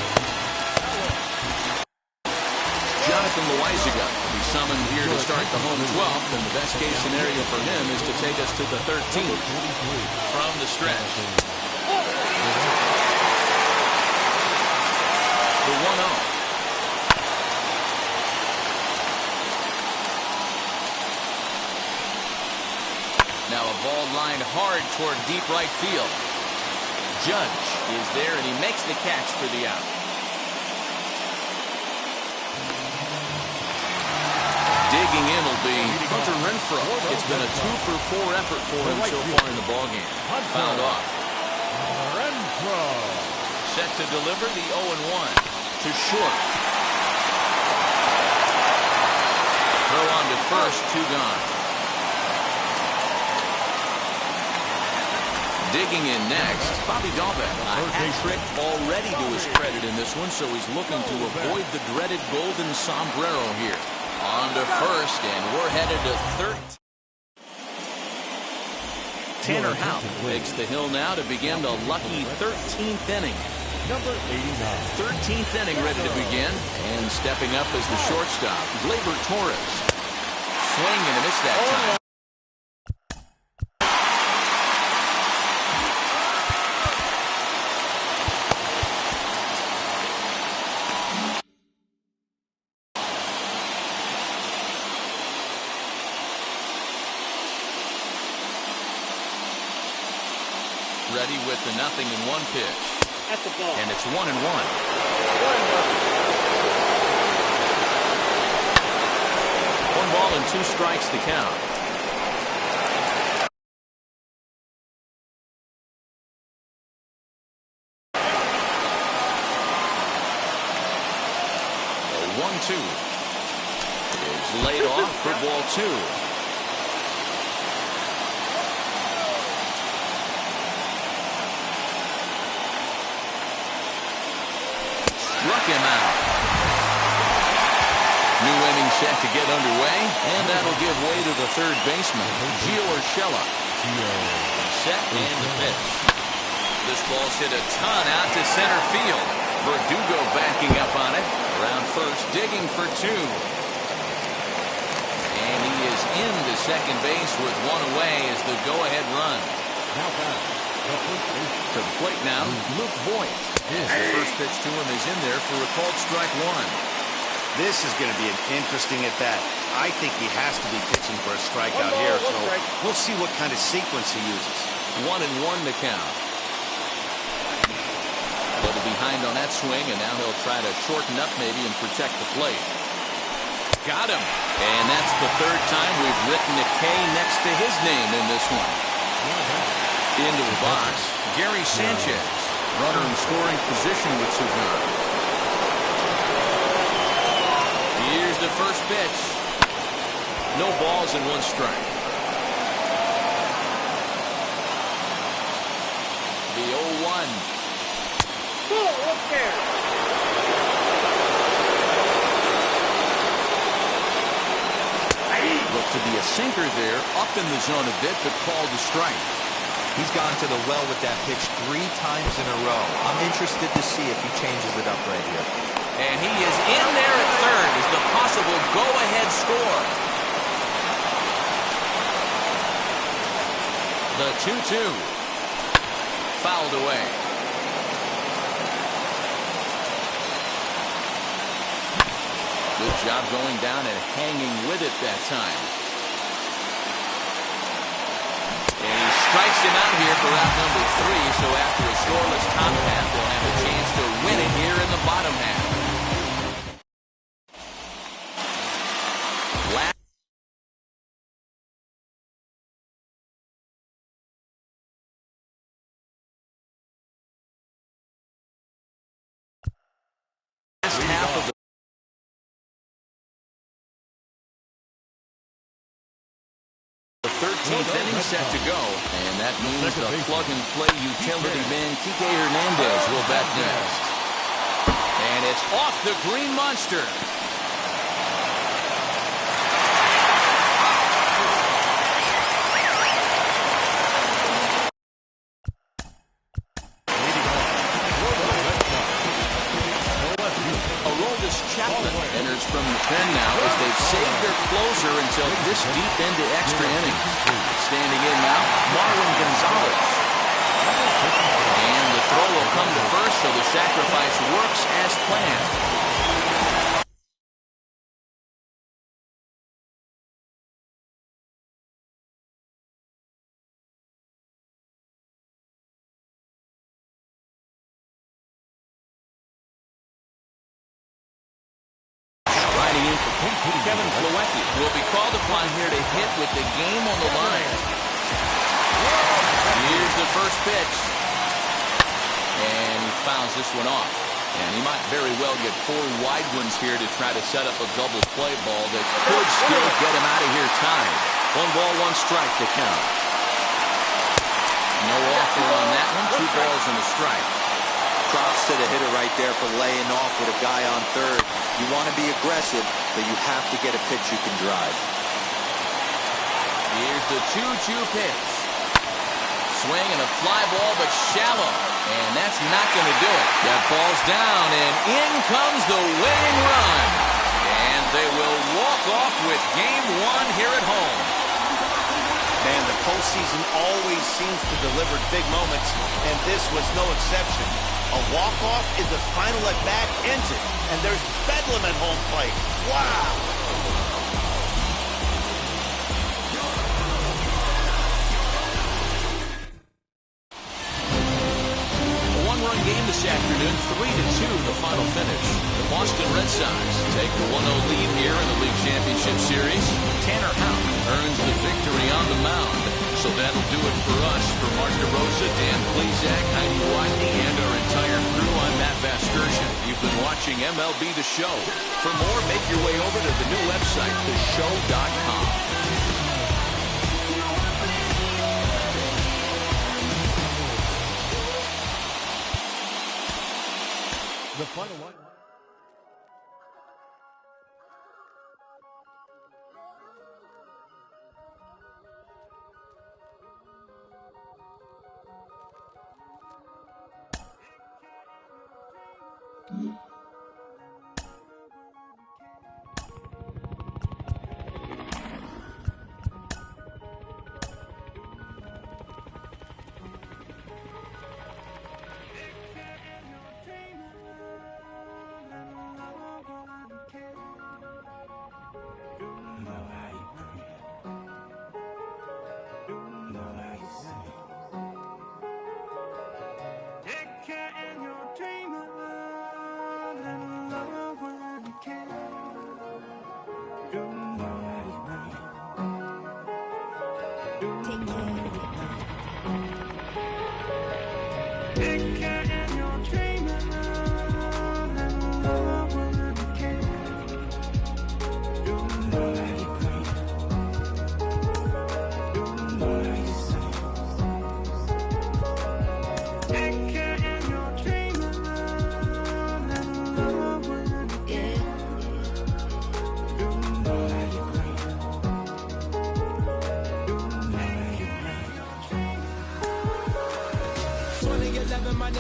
Jonathan Loaisiga will be summoned here to start the home 12th, and the best case scenario for him is to take us to the 13th from the stretch. The 1-0. Now a ball lined hard toward deep right field. Judge is there, and he makes the catch for the out. Digging in will be Hunter Renfroe. It's been a 2-for-4 effort for him so far in the ballgame. Fouled off. Renfroe. Set to deliver the 0-1 to short. Throw on to first, 2 gone. Digging in next, Bobby Dalbec. A hat trick already to his credit in this one, so he's looking to avoid the dreaded golden sombrero here. On to first, and we're headed to third. Tanner Houck takes the hill now to begin the lucky 13th inning. Number 89. 13th inning ready to begin, and stepping up as the shortstop, Gleyber Torres. Swing and a miss that time. Ready with the 0-1 pitch. At the ball. And it's 1-1. 1 ball and 2 strikes to count. 1-2. Is laid off for ball 2. Struck him out. New inning set to get underway, and that'll give way to the third baseman, Gio Urshela. Set and the pitch. This ball's hit a ton out to center field. Verdugo backing up on it. Around first, digging for 2. And he is into second base with 1 away as the go-ahead run. Now back. To the plate now, Luke Voit. The first pitch to him is in there for a called strike 1. This is going to be an interesting at bat. I think he has to be pitching for a strikeout here, so we'll see what kind of sequence he uses. 1-1 to count. A little behind on that swing, and now he'll try to shorten up maybe and protect the plate. Got him. And that's the third time we've written a K next to his name in this one. Into the box, Gary Sanchez. Runner in scoring position with 2 runs. Here's the first pitch. No balls and 1 strike. The 0-1. Looked to be a sinker there, up in the zone a bit, but called a strike. He's gone to the well with that pitch 3 times in a row. I'm interested to see if he changes it up right here. And he is in there at third as the possible go-ahead score. The 2-2. Fouled away. Good job going down and hanging with it that time. And he strikes him out here for out number 3, so after a scoreless top half, they'll have a chance to win it here in the bottom half. Last half of the 13th inning set to go, and that means the plug-and-play utility man Kike Hernandez will bat next. And it's off the Green Monster. Enters from the pen now as they've saved their closer until this deep into extra innings. Standing in now, Marwin Gonzalez. And the throw will come to first, so the sacrifice works as planned. Kevin Plawecki will be called upon here to hit with the game on the line. Here's the first pitch. And he fouls this one off. And he might very well get 4 wide ones here to try to set up a double play ball that could still get him out of here tied. 1 ball, 1 strike to count. No offer on that one. 2 balls and a strike. Props to the hitter right there for laying off with a guy on third. You want to be aggressive, but you have to get a pitch you can drive. Here's the 2-2 pitch. Swing and a fly ball, but shallow. And that's not going to do it. That ball's down, and in comes the winning run. And they will walk off with game 1 here at home. Man, the postseason always seems to deliver big moments, and this was no exception. A walk-off is the final at-bat ends it, and there's bedlam at home plate. Wow! A 1-run game this afternoon, 3-2 the final finish. The Boston Red Sox take the 1-0 lead here in the League Championship Series. Tanner Houck earns the victory on the mound. So that'll do it for us. For Mark DeRosa, Dan Plesac, Heidi Watney, and our entire crew, I'm Matt Vasgersian. You've been watching watching MLB The Show. For more, make your way over to the new website, theshow.com. The final one.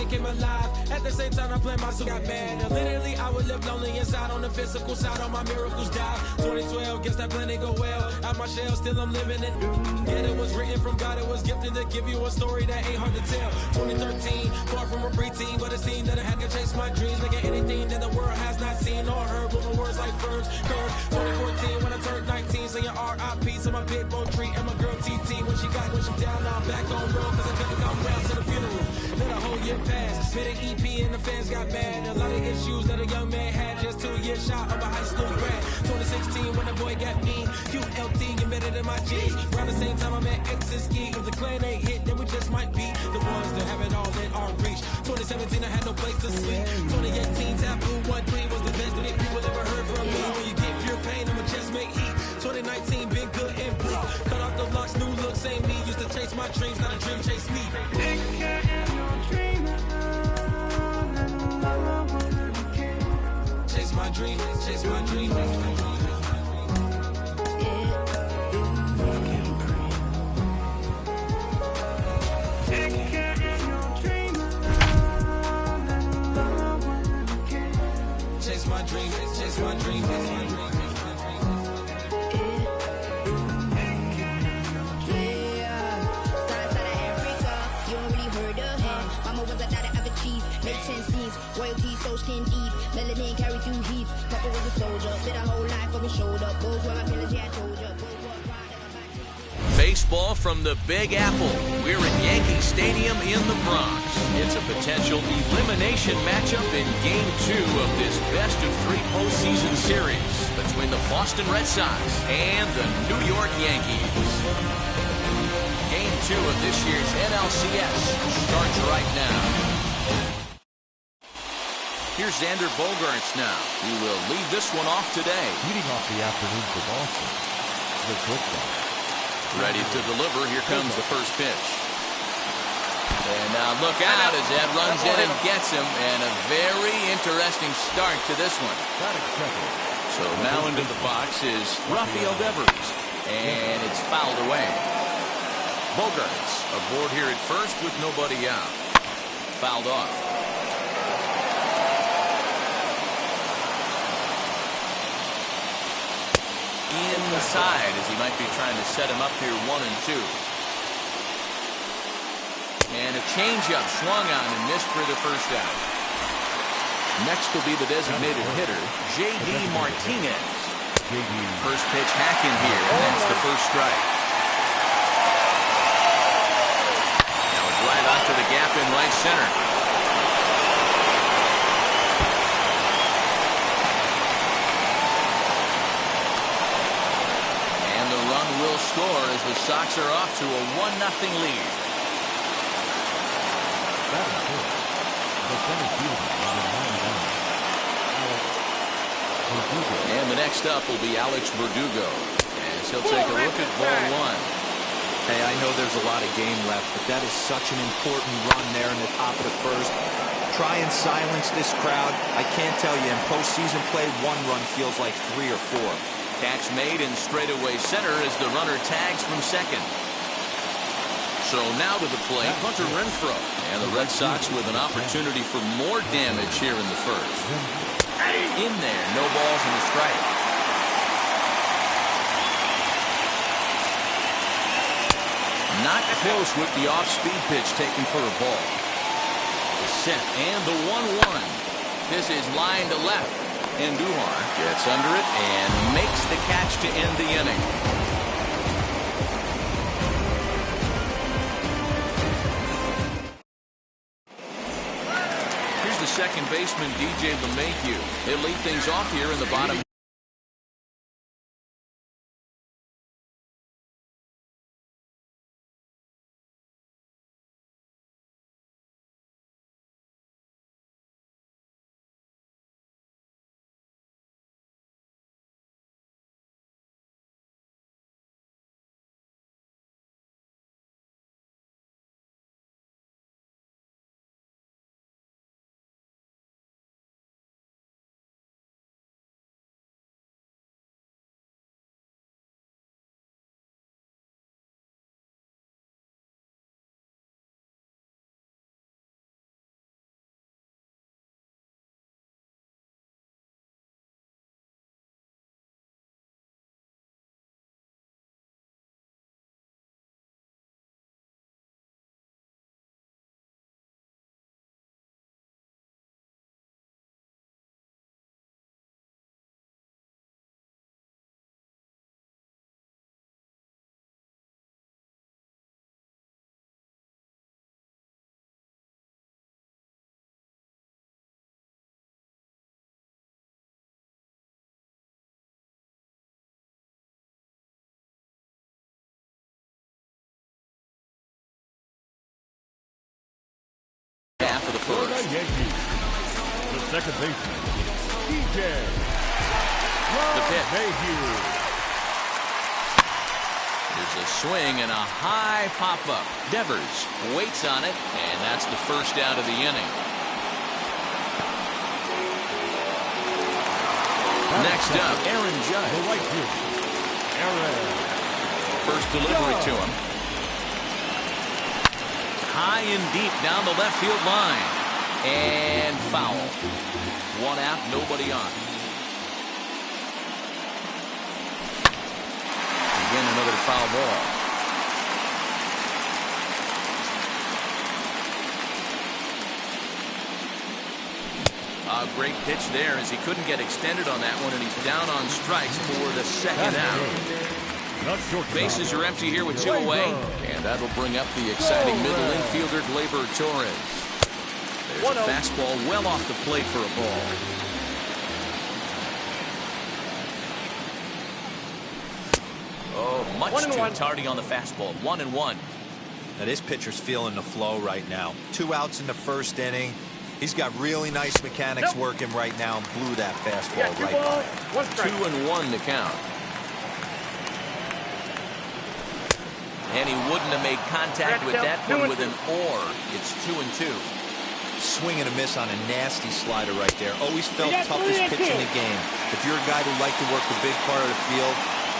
Came alive. At the same time, I planned my got mad. Literally, I would live lonely inside. On the physical side, all my miracles died. 2012, guess that plan didn't go well. Out my shell, still I'm living it. Yeah, it was written from God. It was gifted to give you a story that ain't hard to tell. 2013, far from a preteen, but it seemed that I had to chase my dreams. Making anything that the world has not seen or heard. Moving words like verbs, curves. 2014, when I turned 19, saying R.I.P. to my big bone tree and my girl TT. When she down, now I'm back on road. Cause I couldn't come round to the funeral. Let a whole year pass. Made an EP and the fans got mad. A lot of issues that a young man had. Just 2 years shy of a high school grad. 2016 when the boy got me. QLT embedded in my G's. Around the same time I met X and Ski. If the clan ain't hit, then we just might be the ones that have it all in our reach. 2017 I had no place to sleep. 2018 Taboo 1-3 was the best that people ever heard from me. When you get pure pain, I'ma just make heat. 2019 been good and bleak. Cut off the locks, new look, same me. Used to chase my dreams, not a dream chase me. Chase my dream, chase my dream. Chase my dream, chase my dream, chase my dream. Royalty so skin deep, melanin carry through heat. Papa was a soldier, did a whole life on his shoulder. Both were my pillars, yeah, I told ya. Baseball from the Big Apple. We're in Yankee Stadium in the Bronx. It's a potential elimination matchup in Game 2 of this best-of-3 postseason series between the Boston Red Sox and the New York Yankees. Game 2 of this year's NLCS starts right now. Here's Xander Bogaerts now. He will lead this one off today. Leading off the afternoon for Boston, the football. Ready to deliver. Here comes the first pitch. And now look out as that runs in and gets him. And a very interesting start to this one. So now into the box is Rafael Devers. And it's fouled away. Bogaerts aboard here at first with nobody out. Fouled off. Inside as he might be trying to set him up here 1-2. And a changeup swung on and missed for the first out. Next will be the designated hitter, J.D. Martinez. First pitch hacking here, and that's the first strike. That was right onto the gap in right center. Will score as the Sox are off to a 1-0 lead. And the next up will be Alex Verdugo, as he'll take a look at ball one. Hey, I know there's a lot of game left, but that is such an important run there in the top of the first. Try and silence this crowd. I can't tell you, in postseason play, one run feels like 3 or 4. Catch made in straightaway center as the runner tags from second. So now to the plate, Hunter Renfroe. And the Red Sox with an opportunity for more damage here in the first. In there, no balls and a strike. Not close with the off-speed pitch taken for a ball. The set and the 1-1. This is line to left. Andujar gets under it and makes the catch to end the inning. Here's the second baseman, DJ LeMahieu. He'll lead things off here in the bottom. Half of the first. The second baseman, DJ The pitch. LeMahieu. There's a swing and a high pop-up. Devers waits on it, and that's the first out of the inning. Next up, Aaron Judge. The right field, Aaron. First delivery to him. High and deep down the left field line. And foul. One out, nobody on. Again, another foul ball. A great pitch there as he couldn't get extended on that one, and he's down on strikes for the second out. Bases are empty here with 2 away, and that'll bring up the exciting middle infielder, Gleyber Torres. There's a fastball well off the plate for a ball. Oh, much too tardy on the fastball. 1-1. Now this pitcher's feeling the flow right now. 2 outs in the first inning. He's got really nice mechanics working right now and blew that fastball right by him. 2-1 to count. And he wouldn't have made contact with that one with an or. It's 2-2. Swing and a miss on a nasty slider right there. Always felt toughest pitch in the game. If you're a guy who liked to work the big part of the field,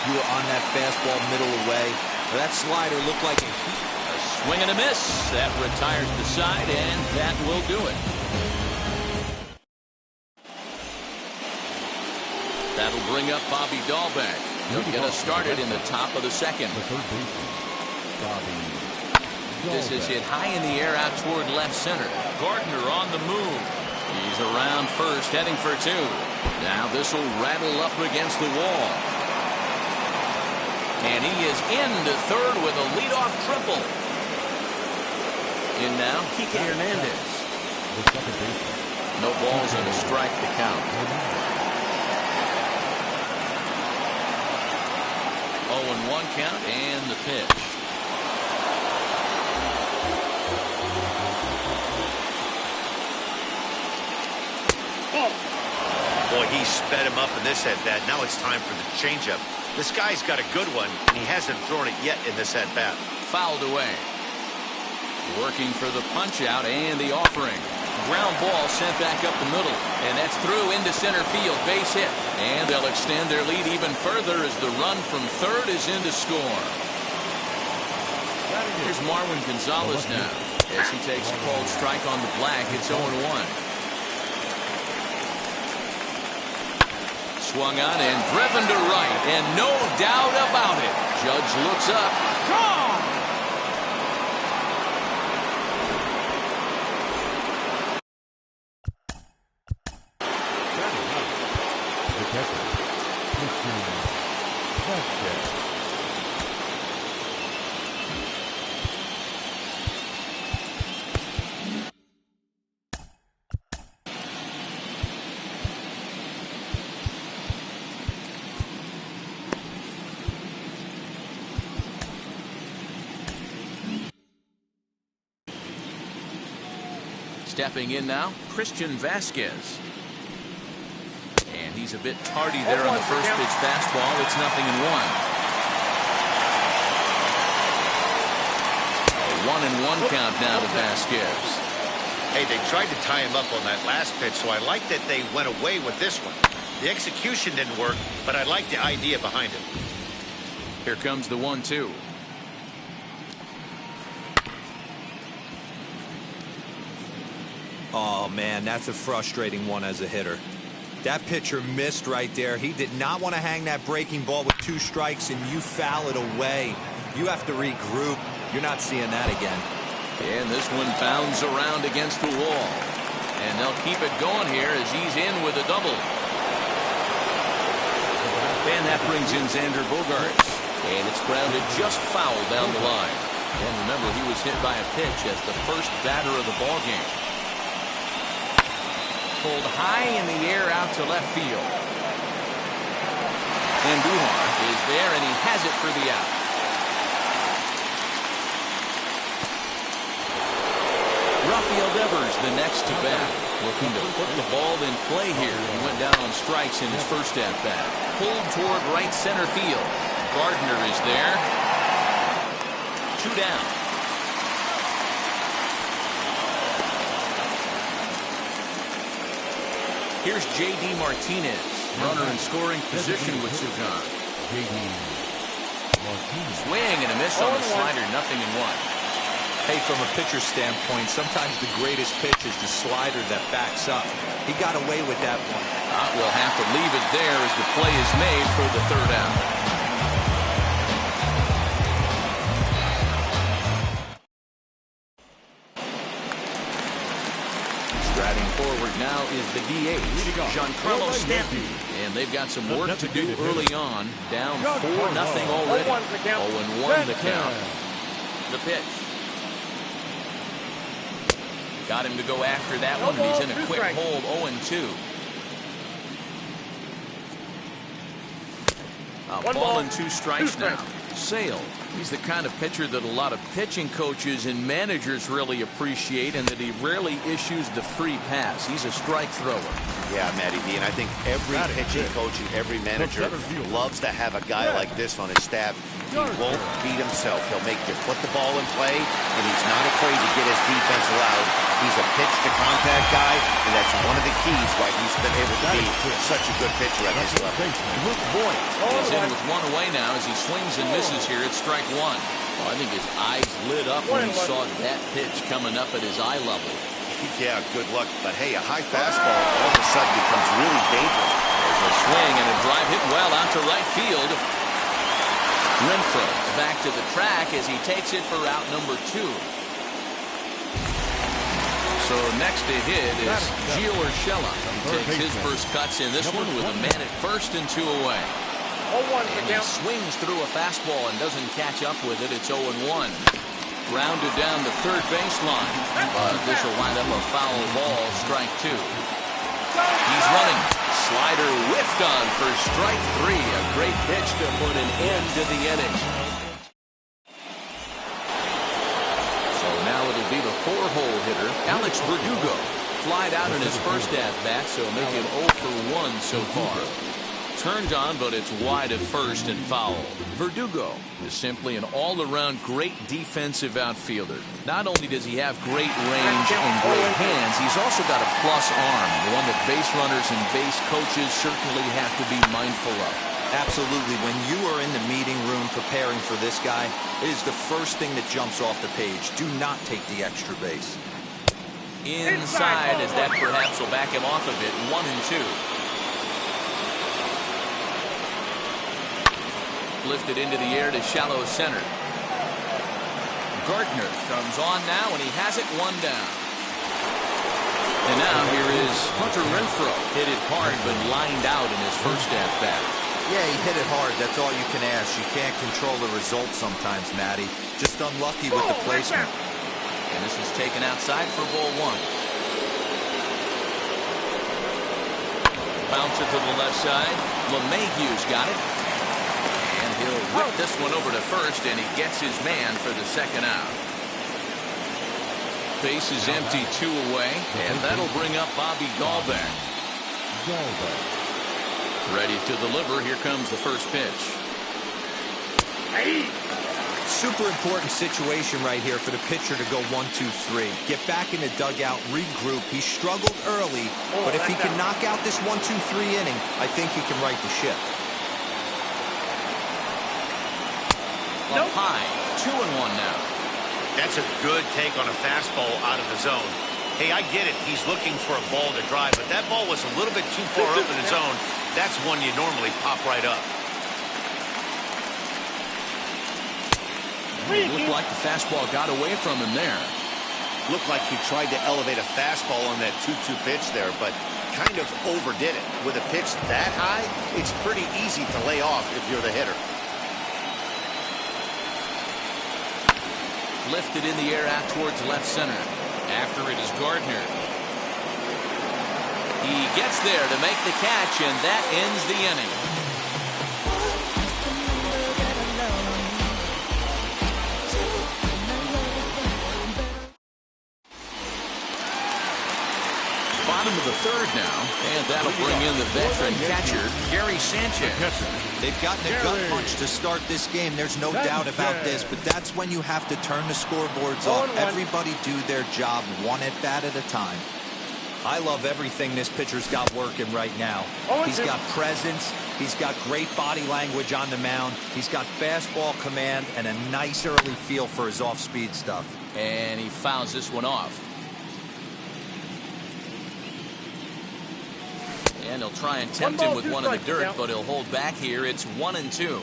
you were on that fastball middle away. That slider looked like a swing and a miss. That retires the side, and that will do it. That'll bring up Bobby Dahlbeck. He'll get us started in the top of the second. This is hit high in the air out toward left center. Gardner on the move. He's around first, heading for 2. Now this will rattle up against the wall. And he is into third with a leadoff triple. In now, Kike Hernandez. No balls and a strike to count. 0-1 count and the pitch. Boy, he sped him up in this at-bat. Now it's time for the changeup. This guy's got a good one, and he hasn't thrown it yet in this at-bat. Fouled away. Working for the punch-out and the offering. Ground ball sent back up the middle, and that's through into center field. Base hit, and they'll extend their lead even further as the run from third is in to score. Here's Marwin Gonzalez now as he takes a called strike on the black. It's 0-1. Swung on and driven to right, and no doubt about it. Judge looks up. Gone! Stepping in now, Christian Vasquez. And he's a bit tardy there on the first pitch fastball. It's 0-1. A 1-1 count now to Vasquez. Hey, they tried to tie him up on that last pitch, so I like that they went away with this one. The execution didn't work, but I like the idea behind it. Here comes the 1-2. Oh, man, that's a frustrating one as a hitter. That pitcher missed right there. He did not want to hang that breaking ball with 2 strikes, and you foul it away. You have to regroup. You're not seeing that again. And this one bounds around against the wall. And they'll keep it going here as he's in with a double. And that brings in Xander Bogaerts. And it's grounded just foul down the line. And remember, he was hit by a pitch as the first batter of the ballgame. Pulled high in the air out to left field. Andujar is there, and he has it for the out. Rafael Devers the next to bat, looking to put the ball in play here. He went down on strikes in his first at-bat. Pulled toward right center field. Gardner is there. 2 down. Here's J.D. Martinez, runner in scoring position with Sugan. Swing and a miss on the slider, 0-1. Hey, from a pitcher's standpoint, sometimes the greatest pitch is the slider that backs up. He got away with that one. We'll have to leave it there as the play is made for the 3rd out. Forward now is the DH, Giancarlo Stanton. And they've got some work to do early on. Down 4-0 already. 0-1 the count. The pitch. Got him to go after that one, and he's in a quick hold. 0-2. A ball and 2 strikes now. Sale. He's the kind of pitcher that a lot of pitching coaches and managers really appreciate, and that he rarely issues the free pass. He's a strike thrower. Yeah, Matty D, and I think every pitching coach and every manager loves to have a guy like this on his staff. He won't beat himself. He'll make you put the ball in play, and he's not afraid to get his defense allowed. He's a pitch-to-contact guy, and that's one of the keys why he's been able to be such a good pitcher at this level. Luke Voigt is in with 1 away now as he swings and misses here at strike 1. Well, I think his eyes lit up when he saw that pitch coming up at his eye level. Yeah, good luck. But, hey, a high fastball all of a sudden becomes really dangerous. There's a swing and a drive hit well out to right field. Renfroe back to the track as he takes it for out number 2. So next to hit is Gio Urshela. He takes his first cuts in this one with a man at first and 2 away. And he swings through a fastball and doesn't catch up with it. It's 0-1. Grounded down the third baseline. But this will wind up a foul ball, strike 2. He's running. Slider whiffed on for strike 3. A great pitch to put an end to the inning. So now it'll be the 4-hole hitter, Alex Verdugo. flied out in his first at-bat, so make him 0 for 1 so far. Turned on, but it's wide at first and foul. Verdugo is simply an all-around great defensive outfielder. Not only does he have great range and great hands, he's also got a plus arm, one that base runners and base coaches certainly have to be mindful of. Absolutely. When you are in the meeting room preparing for this guy, it is the first thing that jumps off the page. Do not take the extra base. Inside, as that perhaps will back him off a bit. 1-2. Lifted into the air to shallow center. Gardner comes on now, and he has it 1 down. And now here is Hunter Renfroe. Hit it hard, but lined out in his first at-bat. Yeah, he hit it hard. That's all you can ask. You can't control the result sometimes, Matty. Just unlucky with the placement. And this is taken outside for ball 1. Bouncer to the left side. LeMahieu's got it. And he'll whip this one over to first, and he gets his man for the second out. Base is empty, 2 away, and that'll bring up Bobby Dalbec. Ready to deliver. Here comes the first pitch. Super important situation right here for the pitcher to go 1-2-3. Get back in the dugout, regroup. He struggled early, but if he can knock out this 1-2-3 inning, I think he can right the ship. Up high, 2-1 now. That's a good take on a fastball out of the zone. Hey, I get it. He's looking for a ball to drive, but that ball was a little bit too far up in the zone. That's one you normally pop right up. It looked like the fastball got away from him there. Looked like he tried to elevate a fastball on that 2-2 pitch there, but kind of overdid it. With a pitch that high, it's pretty easy to lay off if you're the hitter. Lifted in the air out towards left center. After it is Gardner. He gets there to make the catch, and that ends the inning. Bottom of the third now, and that'll bring in the veteran catcher, Gary Sanchez. They've gotten a gut punch to start this game. There's no doubt about this, but that's when you have to turn the scoreboards off. Everybody do their job 1 at-bat at a time. I love everything this pitcher's got working right now. He's got presence. He's got great body language on the mound. He's got fastball command and a nice early feel for his off-speed stuff. And he fouls this one off. And he'll try and tempt him with one in the dirt, but he'll hold back here. It's 1-2.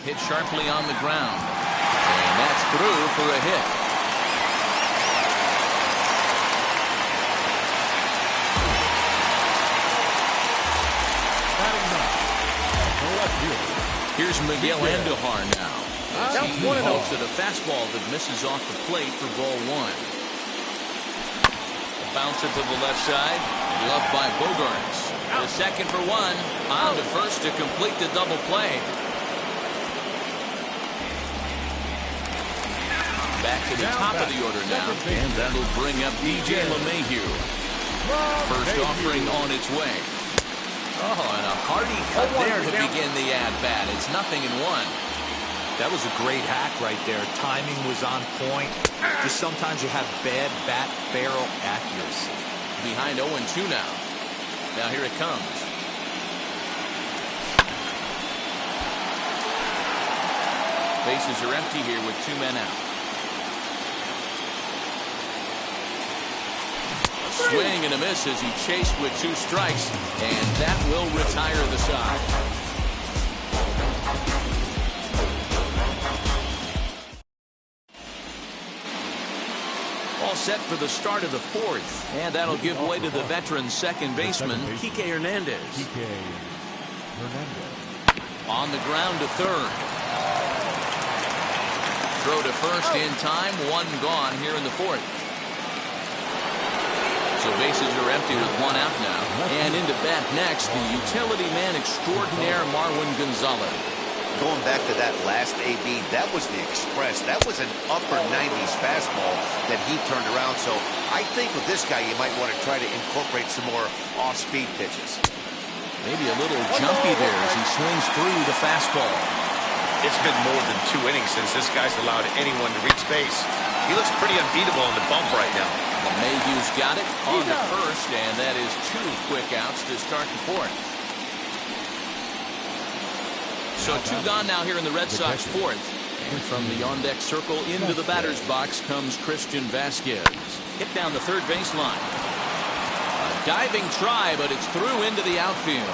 Hit sharply on the ground. And that's through for a hit. Here's Miguel Andujar now. He hopes at a fastball that misses off the plate for ball 1. Bouncer to the left side. Loved by Bogaerts. The second for 1. On to first to complete the double play. Back to the top of the order now. And that'll bring up DJ LeMahieu. First offering on its way. Oh, and a hearty cut there to begin the at-bat. It's 0-1. That was a great hack right there. Timing was on point. Just sometimes you have bad bat barrel accuracy. Behind 0-2 now. Now here it comes. Bases are empty here with 2 men out. A swing and a miss as he chased with 2 strikes, and that will retire the side. All set for the start of the 4th, and that'll give way to the veteran second baseman, Kike Hernandez. On the ground to third. Throw to first in time, 1 gone here in the 4th. So bases are empty with 1 out now. And into bat next, the utility man extraordinaire, Marwin Gonzalez. going back to that last AB, that was the express. That was an upper 90s fastball that he turned around. So I think with this guy, you might want to try to incorporate some more off-speed pitches. Maybe a little jumpy there as he swings through the fastball. It's been more than 2 innings since this guy's allowed anyone to reach base. He looks pretty unbeatable on the bump right now. Mayhew's got it on to first, and that is 2 quick outs to start the 4th. So 2 gone now here in the Red Sox 4th. And from the on-deck circle into the batter's box comes Christian Vasquez. Hit down the third baseline. A diving try, but it's through into the outfield.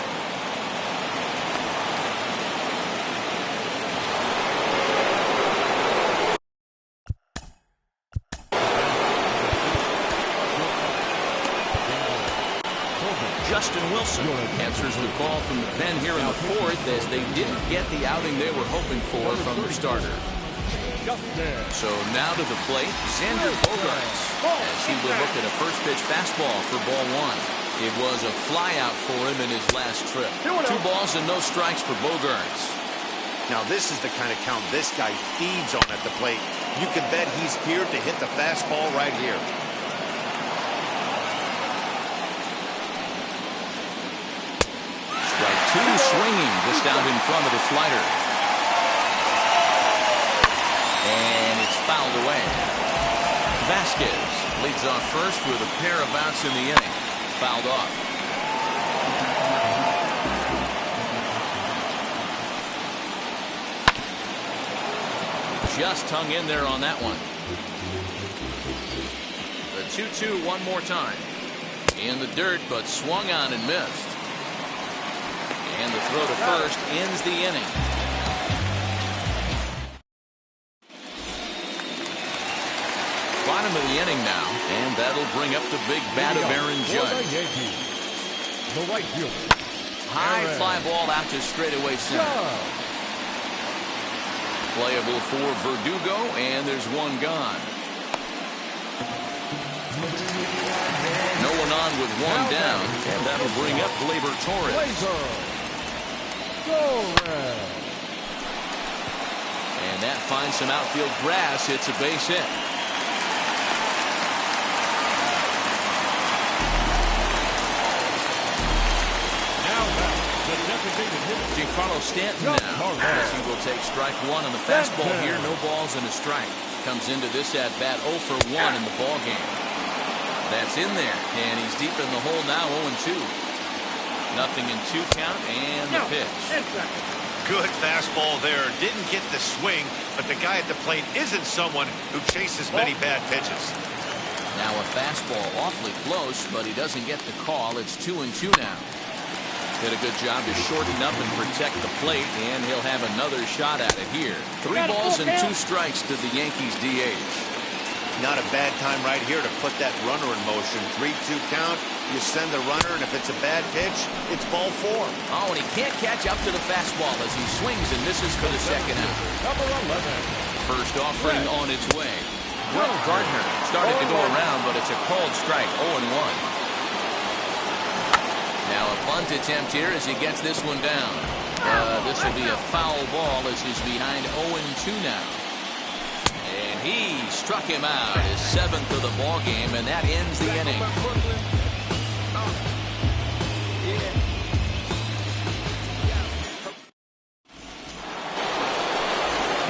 Justin Wilson answers the call from the pen here in the 4th as they didn't get the outing they were hoping for from the starter. So now to the plate, Xander Bogaerts as he will look at a first pitch fastball for ball 1. It was a flyout for him in his last trip. 2 balls and no strikes for Bogaerts. Now this is the kind of count this guy feeds on at the plate. You can bet he's here to hit the fastball right here. Strike 2 swinging just out in front of the slider. And it's fouled away. Vasquez leads off first with a pair of outs in the inning. Fouled off. Just hung in there on that one. The 2-2 one more time. In the dirt, but swung on and missed. And the throw to first ends the inning. Bottom of the inning now, and that'll bring up the big bat of Aaron Judge. The right fielder. High fly ball out to straightaway center. Playable for Verdugo, and there's one gone. No one on with one down, and that'll bring up Gleyber Torres. And that finds some outfield grass. It's a base hit. Giancarlo Stanton now as he will take strike 1 on the fastball here. No balls and a strike. Comes into this at bat 0 for 1 in the ball game. That's in there, and he's deep in the hole now, 0-2. Nothing in 2 count, and the pitch. Good fastball there. Didn't get the swing, but the guy at the plate isn't someone who chases many bad pitches. Now a fastball awfully close, but he doesn't get the call. It's 2-2 now. Did a good job to shorten up and protect the plate, and he'll have another shot at it here. 3 balls and 2 strikes to the Yankees DH. Not a bad time right here to put that runner in motion. 3-2 count. You send the runner, and if it's a bad pitch, it's ball 4. Oh, and he can't catch up to the fastball as he swings and misses for the second out. Number 11. First offering on its way. Will Gardner started to go around, but it's a called strike, 0-1. Now a bunt attempt here as he gets this one down. This will be a foul ball as he's behind 0-2 now. And he struck him out, his 7th of the ball game, and that ends the inning.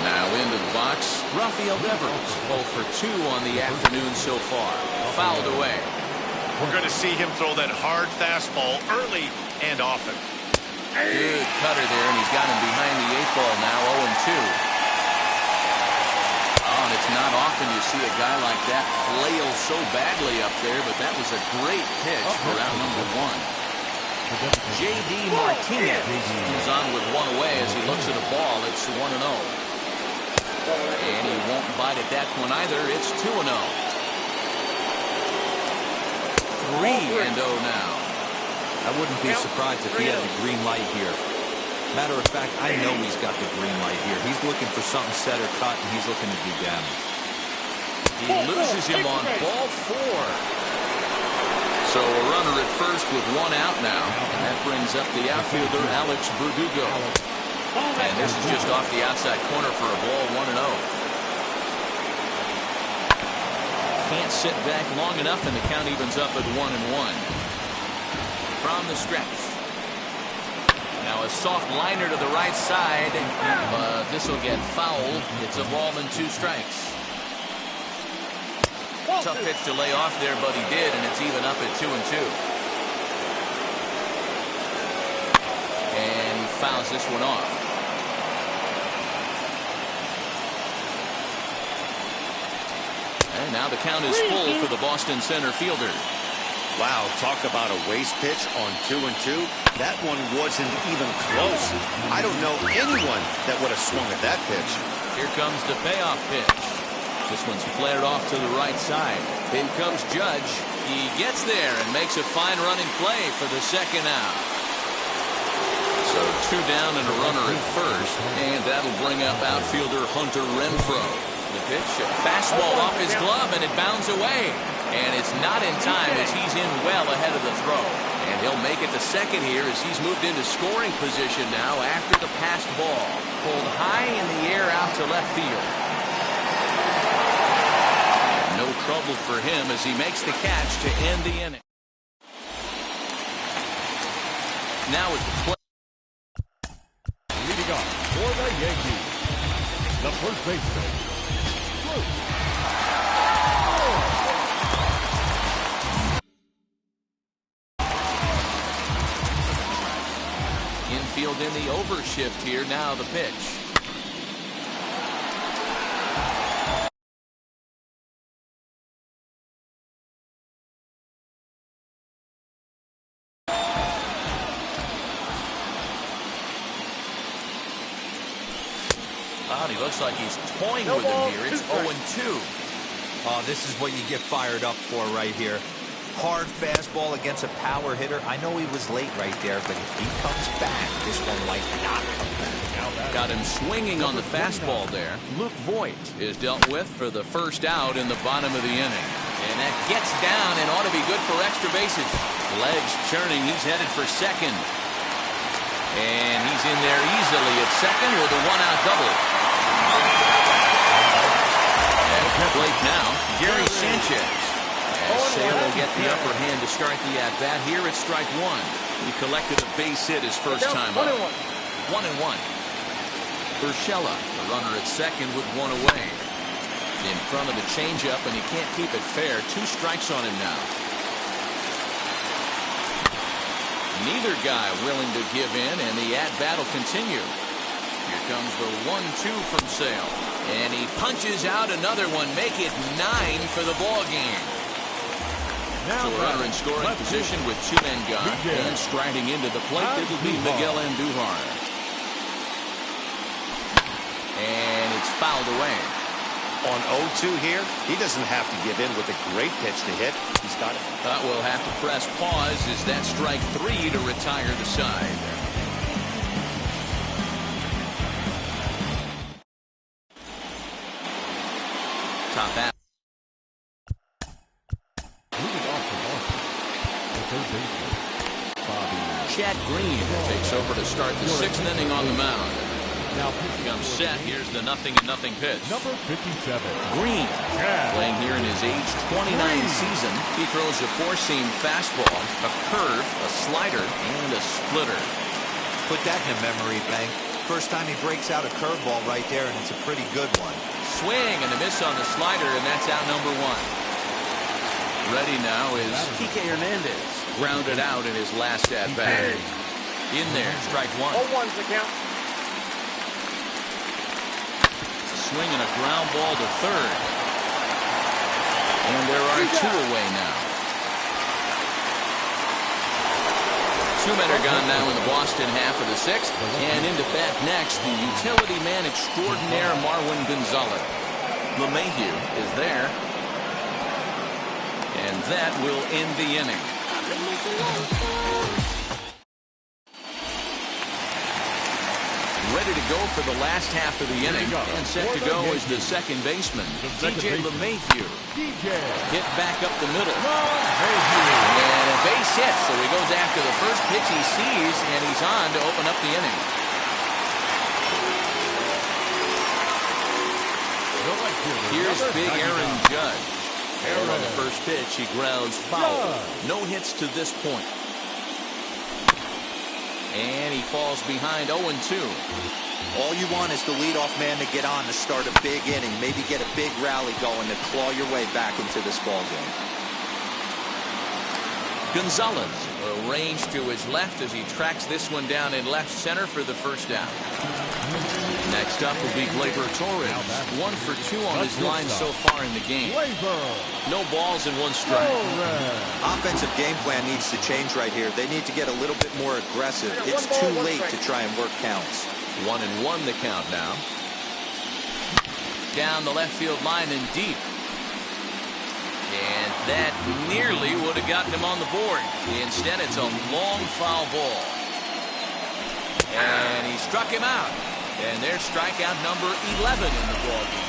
Now into the box, Rafael Devers, 0 for 2 on the afternoon so far. Fouled away. We're going to see him throw that hard fastball early and often. Good cutter there, and he's got him behind the 8 ball now, 0-2. Oh, and it's not often you see a guy like that flail so badly up there, but that was a great pitch for out number 1. J.D. Martinez comes on with 1 away as he looks at the ball. It's 1-0. And he won't bite at that one either. It's 2-0. 3-0 now. I wouldn't be surprised if he had the green light here. Matter of fact, I know he's got the green light here. He's looking for something set or cut, and he's looking to do damage. He loses him on ball 4. So a runner at first with 1 out now. And that brings up the outfielder, Alex Verdugo. And this is just off the outside corner for a ball, 1-0. Can't sit back long enough, and the count evens up at 1-1. From the stretch. Now a soft liner to the right side, but this will get fouled. It's a ball and 2 strikes. Tough pitch to lay off there, but he did, and it's even up at 2-2. And he fouls this one off. And now the count is full for the Boston center fielder. Wow, talk about a waste pitch on 2-2. That one wasn't even close. I don't know anyone that would have swung at that pitch. Here comes the payoff pitch. This one's flared off to the right side. In comes Judge. He gets there and makes a fine running play for the second out. So 2 down and a runner at first, and that'll bring up outfielder Hunter Renfroe. The pitch, a fastball off his glove, and it bounds away. And it's not in time as he's in well ahead of the throw. And he'll make it to second here as he's moved into scoring position now after the passed ball. Pulled high in the air out to left field. No trouble for him as he makes the catch to end the inning. Now it's the play. Leading off for the Yankees, the first baseman, Luke. Infield in the overshift here. Now the pitch. He looks like he's toying with him here. It's 0-2. Oh, this is what you get fired up for right here. Hard fastball against a power hitter. I know he was late right there, but if he comes back, this one might not come back. Got him swinging on the fastball there. Luke Voit is dealt with for the first out in the bottom of the inning. And that gets down and ought to be good for extra bases. Legs churning. He's headed for second. And he's in there easily at second with a 1-out double. At the plate now, Gary Sanchez. As Sale will get the upper hand to start the at-bat. Here it's strike 1. He collected a base hit his first time up. 1-1. Urshela, the runner at second with 1 away. In front of the changeup, and he can't keep it fair. 2 strikes on him now. Neither guy willing to give in, and the at-bat will continue. Here comes the 1-2 from Sale. And he punches out another one. Make it 9 for the ball game. So a runner in scoring position with 2 men gone. And striding into the plate, it'll be Miguel Andujar. And it's fouled away. On 0-2 here, he doesn't have to give in with a great pitch to hit. He's got it. We'll have to press pause as that strike 3 to retire the side. Top half. Moving off the Boston, the third baseman, Bobby. Chad Green takes over to start the 6th inning on the mound. Now comes set. Here's the 0-0 pitch. Number 57. Green playing here in his age 29 season. He throws a 4-seam fastball, a curve, a slider, and a splitter. Put that in a memory bank. First time he breaks out a curveball right there, and it's a pretty good one. Swing and a miss on the slider, and that's out number 1. Ready now is Kike Hernandez. Grounded out in his last at-bat. In there, strike 1. 0-1's the count. Swing and a ground ball to third. And there are 2 away now. 2 men are gone now in the Boston half of the 6th. And into bat next, the utility man extraordinaire Marwin Gonzalez. LeMahieu is there. And that will end the inning. Ready to go for the last half of the inning. And set to go is the second baseman, DJ LeMahieu. Hit back up the middle. And a base hit, so he goes after the first pitch he sees, and he's on to open up the inning. Here's big Aaron Judge. And on the first pitch, he grounds foul. No hits to this point. And he falls behind 0-2. All you want is the leadoff man to get on to start a big inning, maybe get a big rally going to claw your way back into this ball game. Gonzalez arranged to his left as he tracks this one down in left center for the first out. Next up will be Gleyber Torres. 1 for 2 on his line so far in the game. No balls and 1 strike. Offensive game plan needs to change right here. They need to get a little bit more aggressive. It's too late to try and work counts. 1-1 the count now. Down the left field line and deep. And that nearly would have gotten him on the board. Instead, it's a long foul ball. And he struck him out. And there's strikeout number 11 in the ballgame.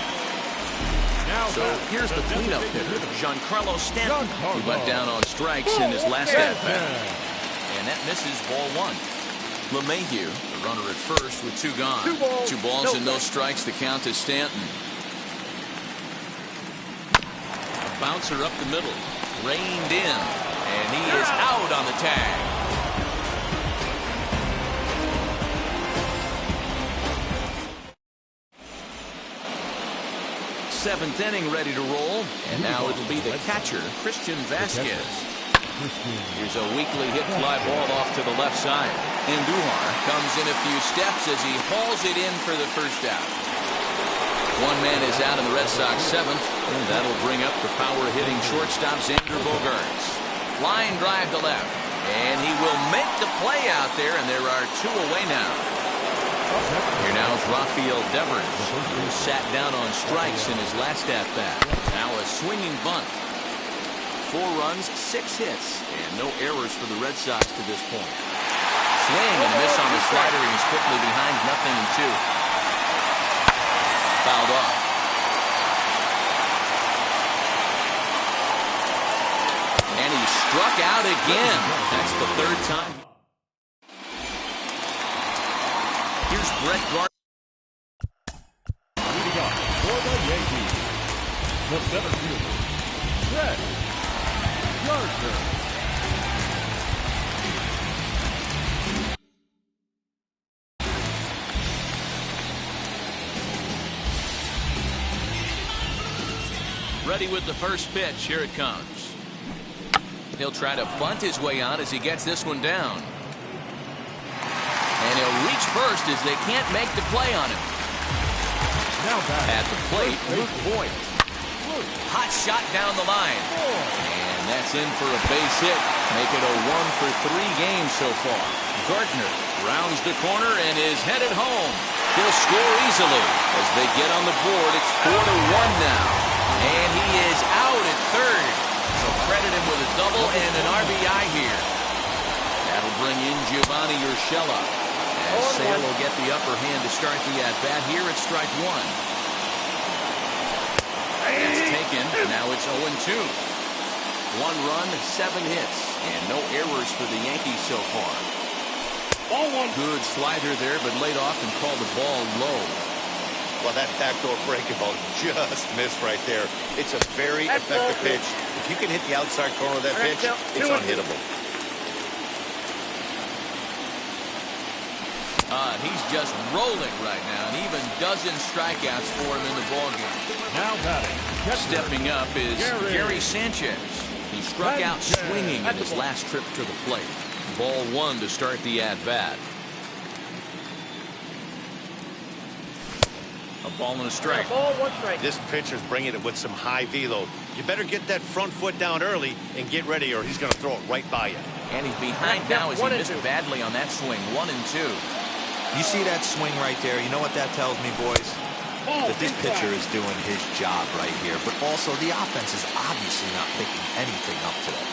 So here's the cleanup hitter, Giancarlo Stanton, who went down on strikes in his last at-bat. And that misses ball 1. LeMahieu, the runner at first with 2 gone. 2 balls and no strikes. The count to Stanton. A bouncer up the middle, reined in, and he is out on the tag. Seventh inning ready to roll, and now it'll be the catcher, Christian Vasquez. Here's a weakly hit fly ball off to the left side. Andujar comes in a few steps as he hauls it in for the first out. 1 man is out in the Red Sox 7th, and that'll bring up the power-hitting shortstop Xander Bogaerts. Line drive to left, and he will make the play out there, and there are 2 away now. Here now is Rafael Devers, who sat down on strikes in his last at-bat. Now a swinging bunt. 4 runs, 6 hits, and no errors for the Red Sox to this point. Swing and a miss on the slider, and he's quickly behind 0-2. Fouled off. And he struck out again. That's the 3rd time. Here's Brett Gardner. Leading off for the Yankees, the 7th fielder, Brett Gardner. Ready with the first pitch. Here it comes. He'll try to bunt his way on as he gets this one down. And he'll reach first as they can't make the play on him. Now back at the plate, Luke Voit. Hot shot down the line. And that's in for a base hit. Make it a 1 for 3 games so far. Gardner rounds the corner and is headed home. He'll score easily as they get on the board. It's 4-1 now. And he is out at 3rd. So credit him with a double and an RBI here. That'll bring in Giovanni Urshela. As Sale will get the upper hand to start the at-bat here at strike 1. That's taken. Now it's 0-2. 1 run, 7 hits, and no errors for the Yankees so far. Good slider there, but laid off and called the ball low. Well, that backdoor breakable just missed right there. It's a very effective pitch. If you can hit the outside corner of that pitch, it's unhittable. He's just rolling right now, and even dozen strikeouts for him in the ballgame. Now batting. Stepping up is Gary Sanchez. He struck out swinging in his last trip to the plate. Ball 1 to start the at-bat. A ball and a strike. This pitcher's bringing it with some high velo. You better get that front foot down early and get ready, or he's going to throw it right by you. And he's behind now as he missed badly on that swing. 1-2. You see that swing right there? You know what that tells me, boys? That this pitcher is doing his job right here. But also, the offense is obviously not picking anything up today.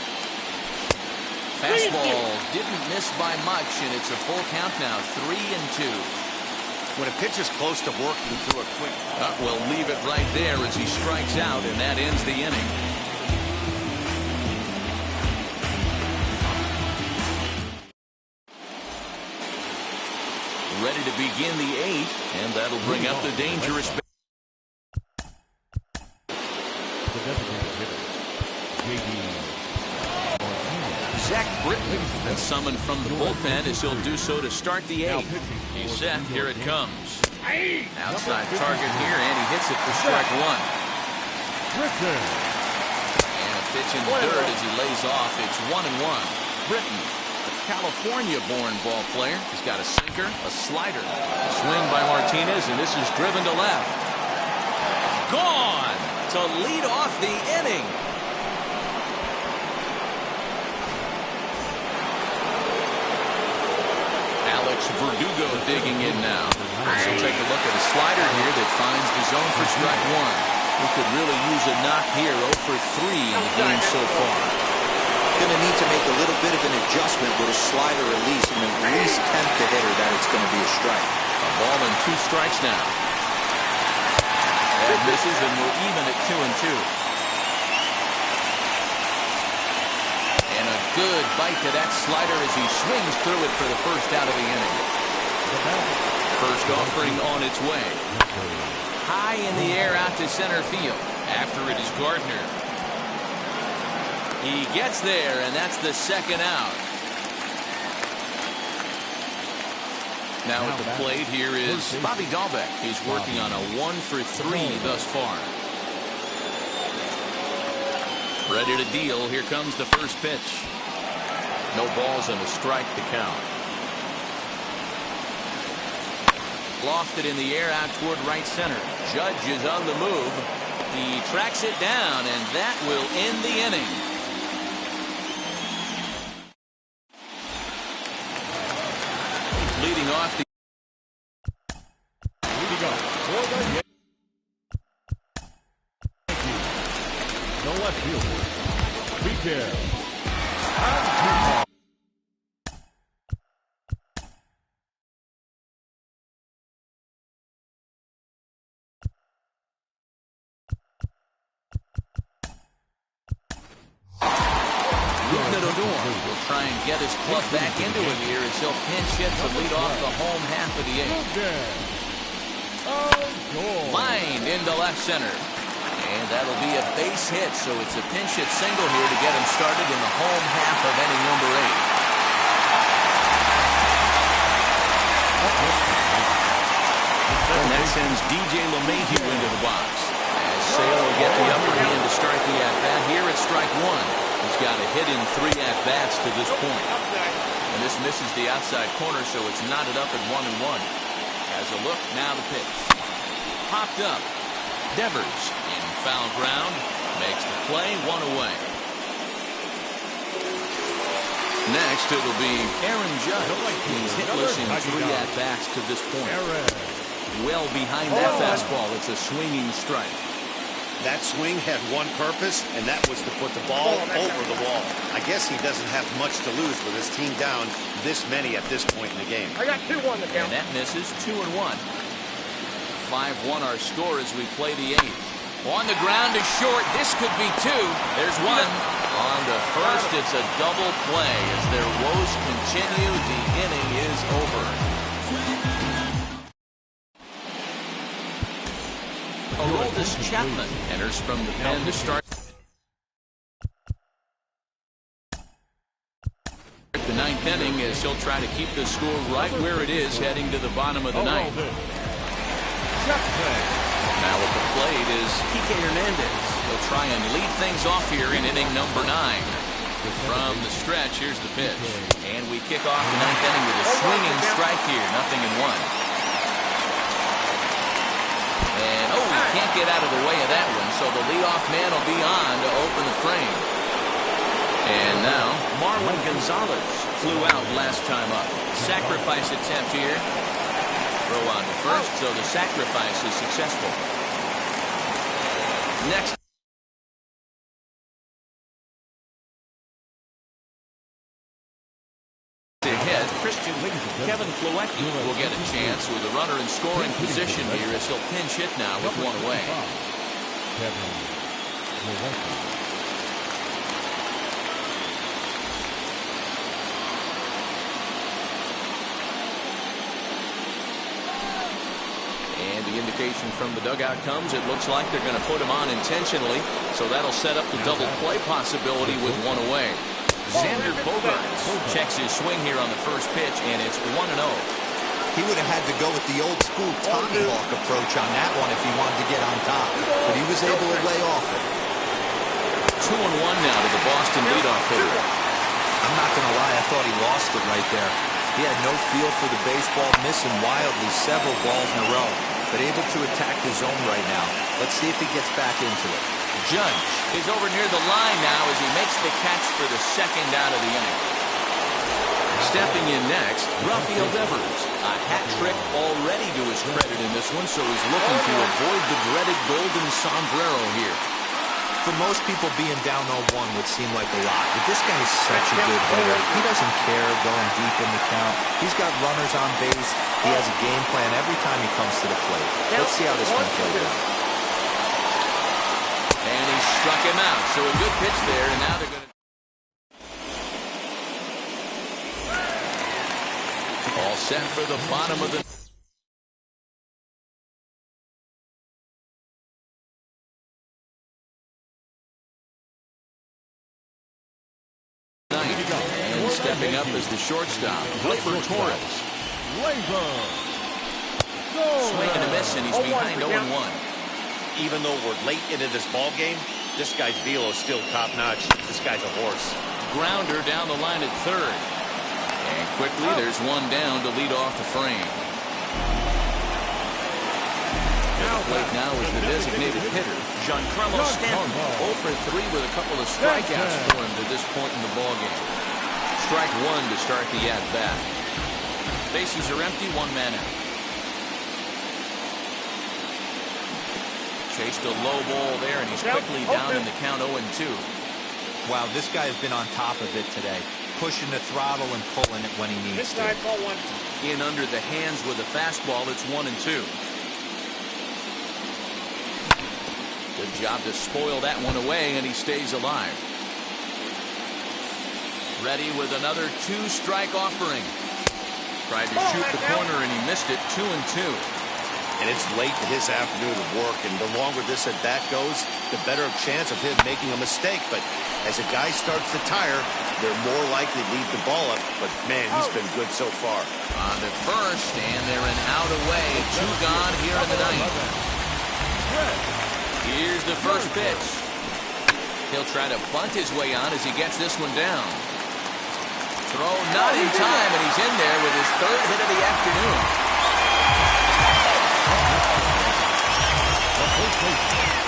Fastball didn't miss by much, and it's a full count now. 3-2. When a pitcher's close to working through a quick... We'll leave it right there as he strikes out, and that ends the inning. Ready to begin the 8th, and that'll bring up the dangerous... the designated hitter, J.D. Zach Britton has been summoned from the bullpen as he'll do so to start the eighth. He's set. Here it comes. Outside target here, and he hits it for strike one. Britton. And a pitch in third as he lays off. It's 1-1. Britton, a California-born ball player. He's got a sinker, a slider. A swing by Martinez, and this is driven to left. Gone to lead off the inning. Alex Verdugo digging in now. So take a look at a slider here that finds the zone for strike one. We could really use a knock here. 0 for 3 in the game so far. Going to need to make a little bit of an adjustment with a slider release and at least tempt the hitter that it's going to be a strike. A ball and 2 strikes now. That misses, and we're even at 2-2. And a good bite to that slider as he swings through it for the first out of the inning. First offering on its way. High in the air out to center field. After it is Gardner. He gets there, and that's the second out. Now at the plate here is Bobby Dahlbeck. He's working on a 1 for 3 thus far. Ready to deal. Here comes the first pitch. No balls and a strike to count. Lofted in the air out toward right center. Judge is on the move. He tracks it down, and that will end the inning. Leading off the left fielder, Miguel. Will try and get his club back into it here as he'll pinch hit to lead off the home half of the eighth. Lined into left center. And that'll be a base hit, so it's a pinch hit single here to get him started in the home half of inning number 8. And that sends DJ LeMahieu into the box. As Sale will get the upper hand to start the at-bat here at strike one. He's got a hit in 3 at-bats to this point. And this misses the outside corner, so it's knotted up at 1-1. As a look, now the pitch. Popped up. Devers in foul ground. Makes the play, 1 away. Next, it'll be Aaron Judge. He's hitless in 3 at-bats to this point. Well behind that fastball. It's a swinging strike. That swing had one purpose, and that was to put the ball over the wall. I guess he doesn't have much to lose with his team down this many at this point in the game. I got 2-1 to count. And that misses, 2-1. 5-1 our score as we play the 8th. On the ground is short. This could be 2. There's 1. On the first, it's a double play. As their woes continue, the inning is over. Aroldis Chapman enters from the pen to start the 9th inning as he'll try to keep the score right where it is heading to the bottom of the 9th. Now at the plate is Kike Hernandez. He'll try and lead things off here in inning number 9. From the stretch, here's the pitch. And we kick off the 9th inning with a swinging strike here. 0-1. And, he can't get out of the way of that one, so the leadoff man will be on to open the frame. And now, Marwin Gonzalez flew out last time up. Sacrifice attempt here. Throw on to first, so the sacrifice is successful. Next. Ahead, Kevin Plawecki will get a chance with a runner in scoring position here as he'll pinch hit now with 1 away. And the indication notification from the dugout comes. It looks like they're going to put him on intentionally, so that'll set up the double play possibility with one away. Xander Bogaerts checks his swing here on the first pitch, and it's 1-0. He would have had to go with the old school Tommy Hawk approach on that one if he wanted to get on top, but he was able to lay off it. 2-1 now to the Boston leadoff hitter. I'm not going to lie, I thought he lost it right there. He had no feel for the baseball, missing wildly several balls in a row, but able to attack the zone right now. Let's see if he gets back into it. Judge is over near the line now as he makes the catch for the second out of the inning. Stepping in next, Rafael Devers. A hat trick already to his credit in this one, so he's looking to avoid the dreaded golden sombrero here. For most people, being down 0-1 would seem like a lot, but this guy is such a good hitter. He doesn't care going deep in the count. He's got runners on base. He has a game plan every time he comes to the plate. Let's see how this one plays out. And he struck him out, so a good pitch there, and now they're going to... All set for the bottom of the... And stepping up as the shortstop, Gleyber Torres. Swing and a miss, and he's behind 0-1. Even though we're late into this ball game, this guy's velo is still top-notch. This guy's a horse. Grounder down the line at third. And quickly, there's one down to lead off the frame. At the plate now is the designated hitter, Giancarlo Stanton. 0 for 3 with a couple of strikeouts for him to this point in the ballgame. Strike one to start the at-bat. Bases are empty, one man out. Chased a low ball there, and he's quickly down in the count 0-2. Wow, this guy has been on top of it today, pushing the throttle and pulling it when he needs to. In under the hands with a fastball, it's 1-2. Good job to spoil that one away, and he stays alive. Ready with another 2-strike offering. Tried to shoot the corner, and he missed it. 2-2. And it's late in his afternoon of work, and the longer this at-bat goes, the better chance of him making a mistake. But as a guy starts to tire, they're more likely to leave the ball up. But, man, he's been good so far. On to first, and they're an out away. 2 gone here in the ninth. Here's the first pitch. He'll try to bunt his way on as he gets this one down. Throw not in time, and he's in there with his 3rd hit of the afternoon.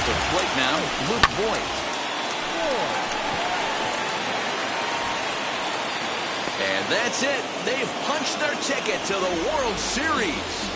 The plate now, Luke Voit. And that's it. They've punched their ticket to the World Series.